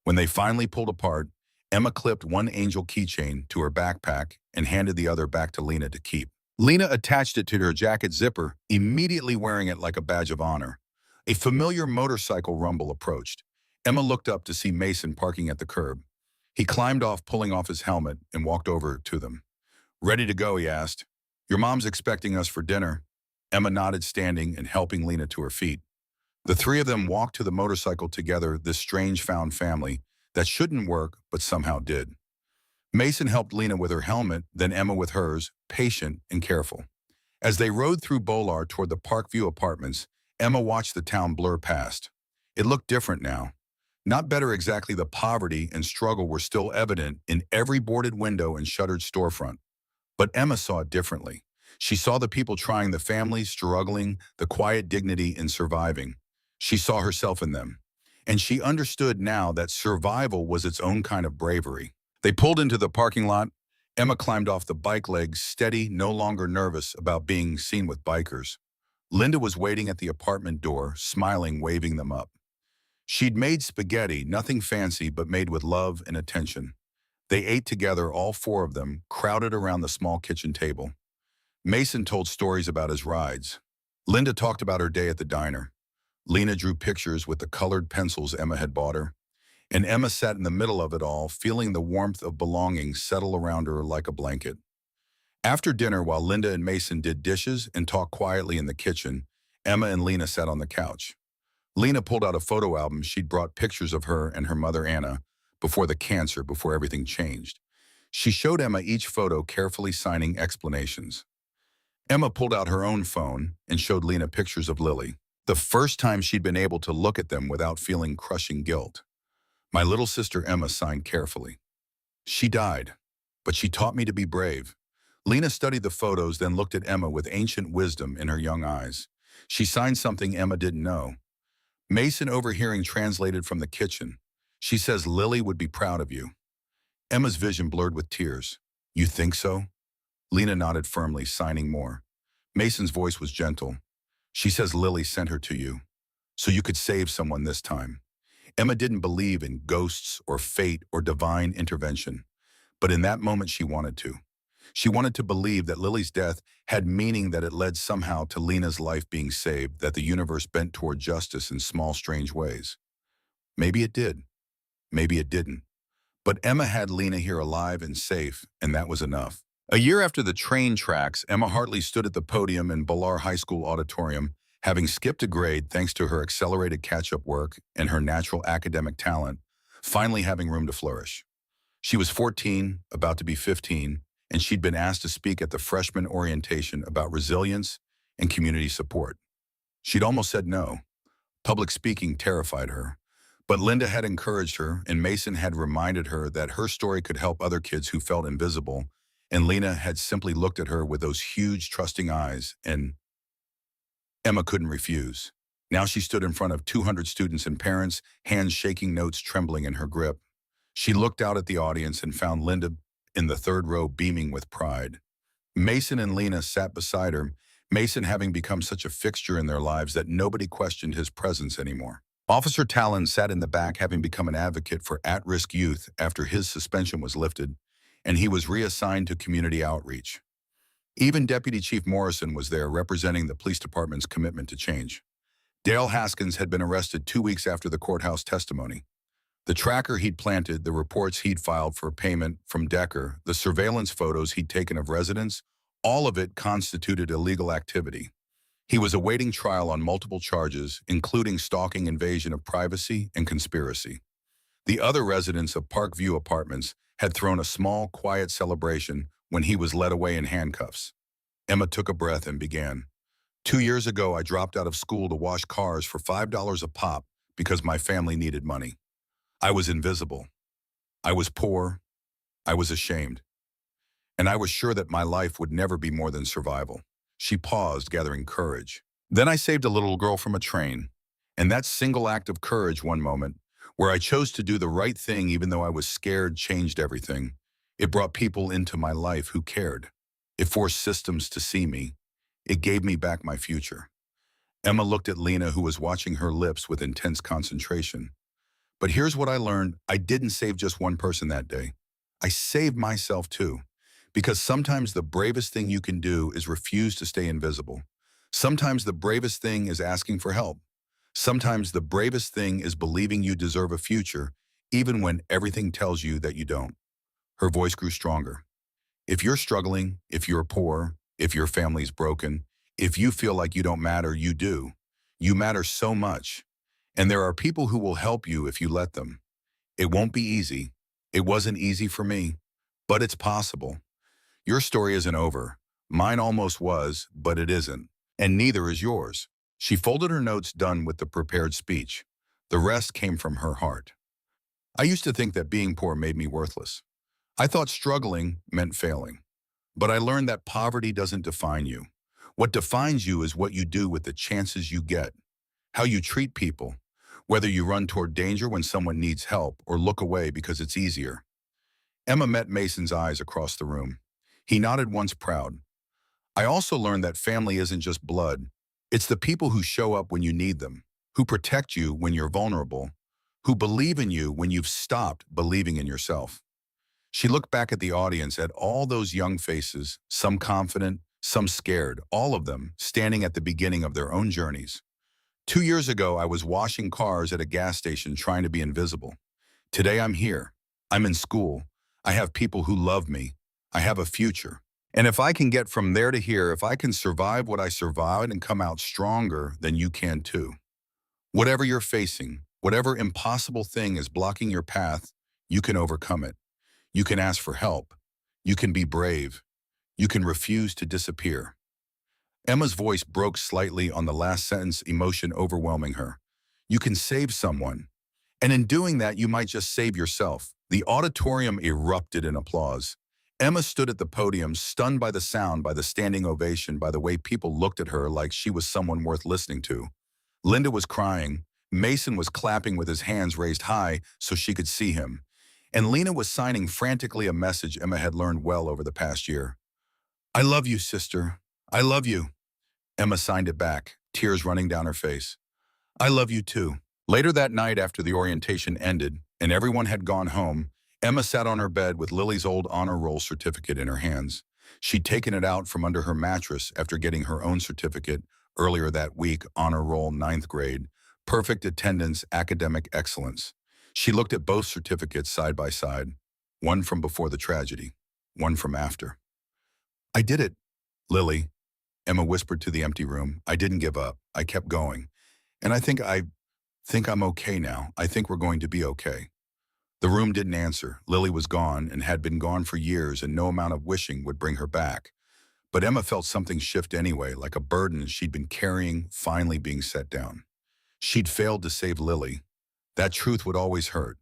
When they finally pulled apart, Emma clipped one angel keychain to her backpack and handed the other back to Lena to keep. Lena attached it to her jacket zipper, immediately wearing it like a badge of honor. A familiar motorcycle rumble approached. Emma looked up to see Mason parking at the curb. He climbed off, pulling off his helmet, and walked over to them. "Ready to go?" he asked. "Your mom's expecting us for dinner." Emma nodded, standing and helping Lena to her feet. The three of them walked to the motorcycle together, this strange found family that shouldn't work but somehow did. Mason helped Lena with her helmet, then Emma with hers, patient and careful. As they rode through Bolar toward the Parkview apartments, Emma watched the town blur past. It looked different now. Not better exactly. The poverty and struggle were still evident in every boarded window and shuttered storefront. But Emma saw it differently. She saw the people trying, the families struggling, the quiet dignity in surviving. She saw herself in them. And she understood now that survival was its own kind of bravery. They pulled into the parking lot. Emma climbed off the bike legs, steady, no longer nervous about being seen with bikers. Linda was waiting at the apartment door, smiling, waving them up. She'd made spaghetti, nothing fancy, but made with love and attention. They ate together, all four of them, crowded around the small kitchen table. Mason told stories about his rides. Linda talked about her day at the diner. Lena drew pictures with the colored pencils Emma had bought her. And Emma sat in the middle of it all, feeling the warmth of belonging settle around her like a blanket. After dinner, while Linda and Mason did dishes and talked quietly in the kitchen, Emma and Lena sat on the couch. Lena pulled out a photo album. She'd brought pictures of her and her mother, Anna, before the cancer, before everything changed. She showed Emma each photo, carefully signing explanations. Emma pulled out her own phone and showed Lena pictures of Lily, the first time she'd been able to look at them without feeling crushing guilt. "My little sister Emma," signed carefully. "She died, but she taught me to be brave." Lena studied the photos, then looked at Emma with ancient wisdom in her young eyes. She signed something Emma didn't know. Mason, overhearing, translated from the kitchen. "She says Lily would be proud of you." Emma's vision blurred with tears. "You think so?" Lena nodded firmly, signing more. Mason's voice was gentle. "She says Lily sent her to you, so you could save someone this time." Emma didn't believe in ghosts or fate or divine intervention, but in that moment she wanted to. She wanted to believe that Lily's death had meaning, that it led somehow to Lena's life being saved, that the universe bent toward justice in small, strange ways. Maybe it did. Maybe it didn't. But Emma had Lena here alive and safe, and that was enough. A year after the train tracks, Emma Hartley stood at the podium in Bolar High School auditorium, having skipped a grade thanks to her accelerated catch-up work and her natural academic talent, finally having room to flourish. She was 14, about to be 15, and she'd been asked to speak at the freshman orientation about resilience and community support. She'd almost said no. Public speaking terrified her. But Linda had encouraged her, and Mason had reminded her that her story could help other kids who felt invisible, and Lena had simply looked at her with those huge, trusting eyes, and Emma couldn't refuse. Now she stood in front of 200 students and parents, hands shaking, notes trembling in her grip. She looked out at the audience and found Linda in the third row, beaming with pride. Mason and Lena sat beside her, Mason having become such a fixture in their lives that nobody questioned his presence anymore. Officer Talon sat in the back, having become an advocate for at-risk youth after his suspension was lifted, and he was reassigned to community outreach. Even Deputy Chief Morrison was there, representing the police department's commitment to change. Dale Haskins had been arrested 2 weeks after the courthouse testimony. The tracker he'd planted, the reports he'd filed for payment from Decker, the surveillance photos he'd taken of residents, all of it constituted illegal activity. He was awaiting trial on multiple charges, including stalking, invasion of privacy, and conspiracy. The other residents of Parkview Apartments had thrown a small, quiet celebration when he was led away in handcuffs. Emma took a breath and began. 2 years ago, I dropped out of school to wash cars for $5 a pop because my family needed money. I was invisible. I was poor. I was ashamed. And I was sure that my life would never be more than survival. She paused, gathering courage. Then I saved a little girl from a train. And that single act of courage, one moment, where I chose to do the right thing even though I was scared, changed everything. It brought people into my life who cared. It forced systems to see me. It gave me back my future. Emma looked at Lena, who was watching her lips with intense concentration. But here's what I learned. I didn't save just one person that day. I saved myself too. Because sometimes the bravest thing you can do is refuse to stay invisible. Sometimes the bravest thing is asking for help. Sometimes the bravest thing is believing you deserve a future, even when everything tells you that you don't. Her voice grew stronger. If you're struggling, if you're poor, if your family's broken, if you feel like you don't matter, you do. You matter so much. And there are people who will help you if you let them. It won't be easy. It wasn't easy for me, but it's possible. Your story isn't over. Mine almost was, but it isn't. And neither is yours. She folded her notes done with the prepared speech. The rest came from her heart. I used to think that being poor made me worthless. I thought struggling meant failing. But I learned that poverty doesn't define you. What defines you is what you do with the chances you get, how you treat people, whether you run toward danger when someone needs help or look away because it's easier. Emma met Mason's eyes across the room. He nodded once proud. I also learned that family isn't just blood. It's the people who show up when you need them, who protect you when you're vulnerable, who believe in you when you've stopped believing in yourself. She looked back at the audience, at all those young faces, some confident, some scared, all of them standing at the beginning of their own journeys. 2 years ago, I was washing cars at a gas station trying to be invisible. Today I'm here. I'm in school. I have people who love me. I have a future. And if I can get from there to here, if I can survive what I survived and come out stronger, then you can too. Whatever you're facing, whatever impossible thing is blocking your path, you can overcome it. You can ask for help. You can be brave. You can refuse to disappear. Emma's voice broke slightly on the last sentence, emotion overwhelming her. You can save someone. And in doing that, you might just save yourself. The auditorium erupted in applause. Emma stood at the podium, stunned by the sound, by the standing ovation, by the way people looked at her like she was someone worth listening to. Linda was crying. Mason was clapping with his hands raised high so she could see him. And Lena was signing frantically a message Emma had learned well over the past year. I love you, sister. I love you. Emma signed it back, tears running down her face. I love you too. Later that night, after the orientation ended and everyone had gone home, Emma sat on her bed with Lily's old honor roll certificate in her hands. She'd taken it out from under her mattress after getting her own certificate earlier that week, honor roll 9th grade, perfect attendance, academic excellence. She looked at both certificates side by side, one from before the tragedy, one from after. I did it, Lily, Emma whispered to the empty room. I didn't give up. I kept going. And I think I'm okay now. I think we're going to be okay. The room didn't answer. Lily was gone and had been gone for years, and no amount of wishing would bring her back. But Emma felt something shift anyway, like a burden she'd been carrying finally being set down. She'd failed to save Lily. That truth would always hurt.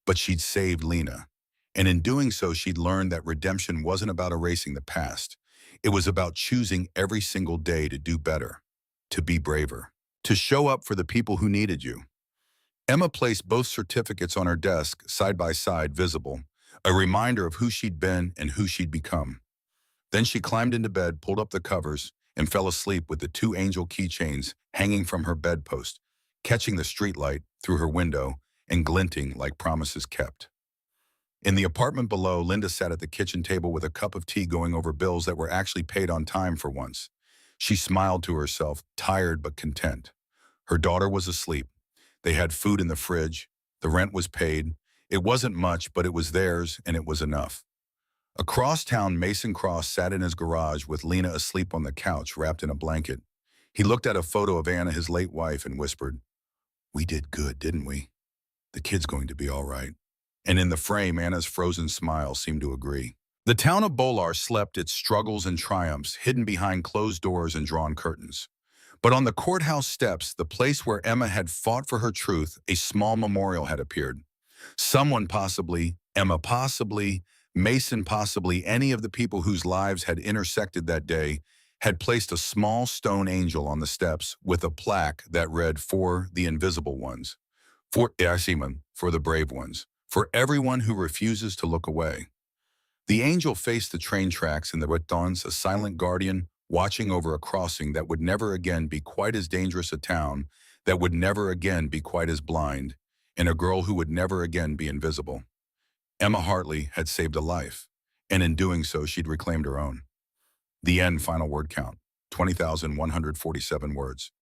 But she'd saved Lena. And in doing so, she'd learned that redemption wasn't about erasing the past. It was about choosing every single day to do better, to be braver, to show up for the people who needed you. Emma placed both certificates on her desk, side by side, visible, a reminder of who she'd been and who she'd become. Then she climbed into bed, pulled up the covers, and fell asleep with the 2 angel keychains hanging from her bedpost, catching the streetlight through her window and glinting like promises kept. In the apartment below, Linda sat at the kitchen table with a cup of tea going over bills that were actually paid on time for once. She smiled to herself, tired but content. Her daughter was asleep. They had food in the fridge. The rent was paid. It wasn't much, but it was theirs, and it was enough. Across town, Mason Cross sat in his garage with Lena asleep on the couch, wrapped in a blanket. He looked at a photo of Anna, his late wife, and whispered, "We did good, didn't we? The kid's going to be all right." And in the frame, Anna's frozen smile seemed to agree. The town of Bolar slept its struggles and triumphs, hidden behind closed doors and drawn curtains. But on the courthouse steps, the place where Emma had fought for her truth, a small memorial had appeared. Someone, possibly Emma, possibly Mason, possibly any of the people whose lives had intersected that day, had placed a small stone angel on the steps with a plaque that read, "For the invisible ones, for the brave ones, for everyone who refuses to look away." The angel faced the train tracks in the Bretons, a silent guardian, watching over a crossing that would never again be quite as dangerous a town, that would never again be quite as blind, and a girl who would never again be invisible. Emma Hartley had saved a life, and in doing so, she'd reclaimed her own. The end. Final word count, 20,147 words.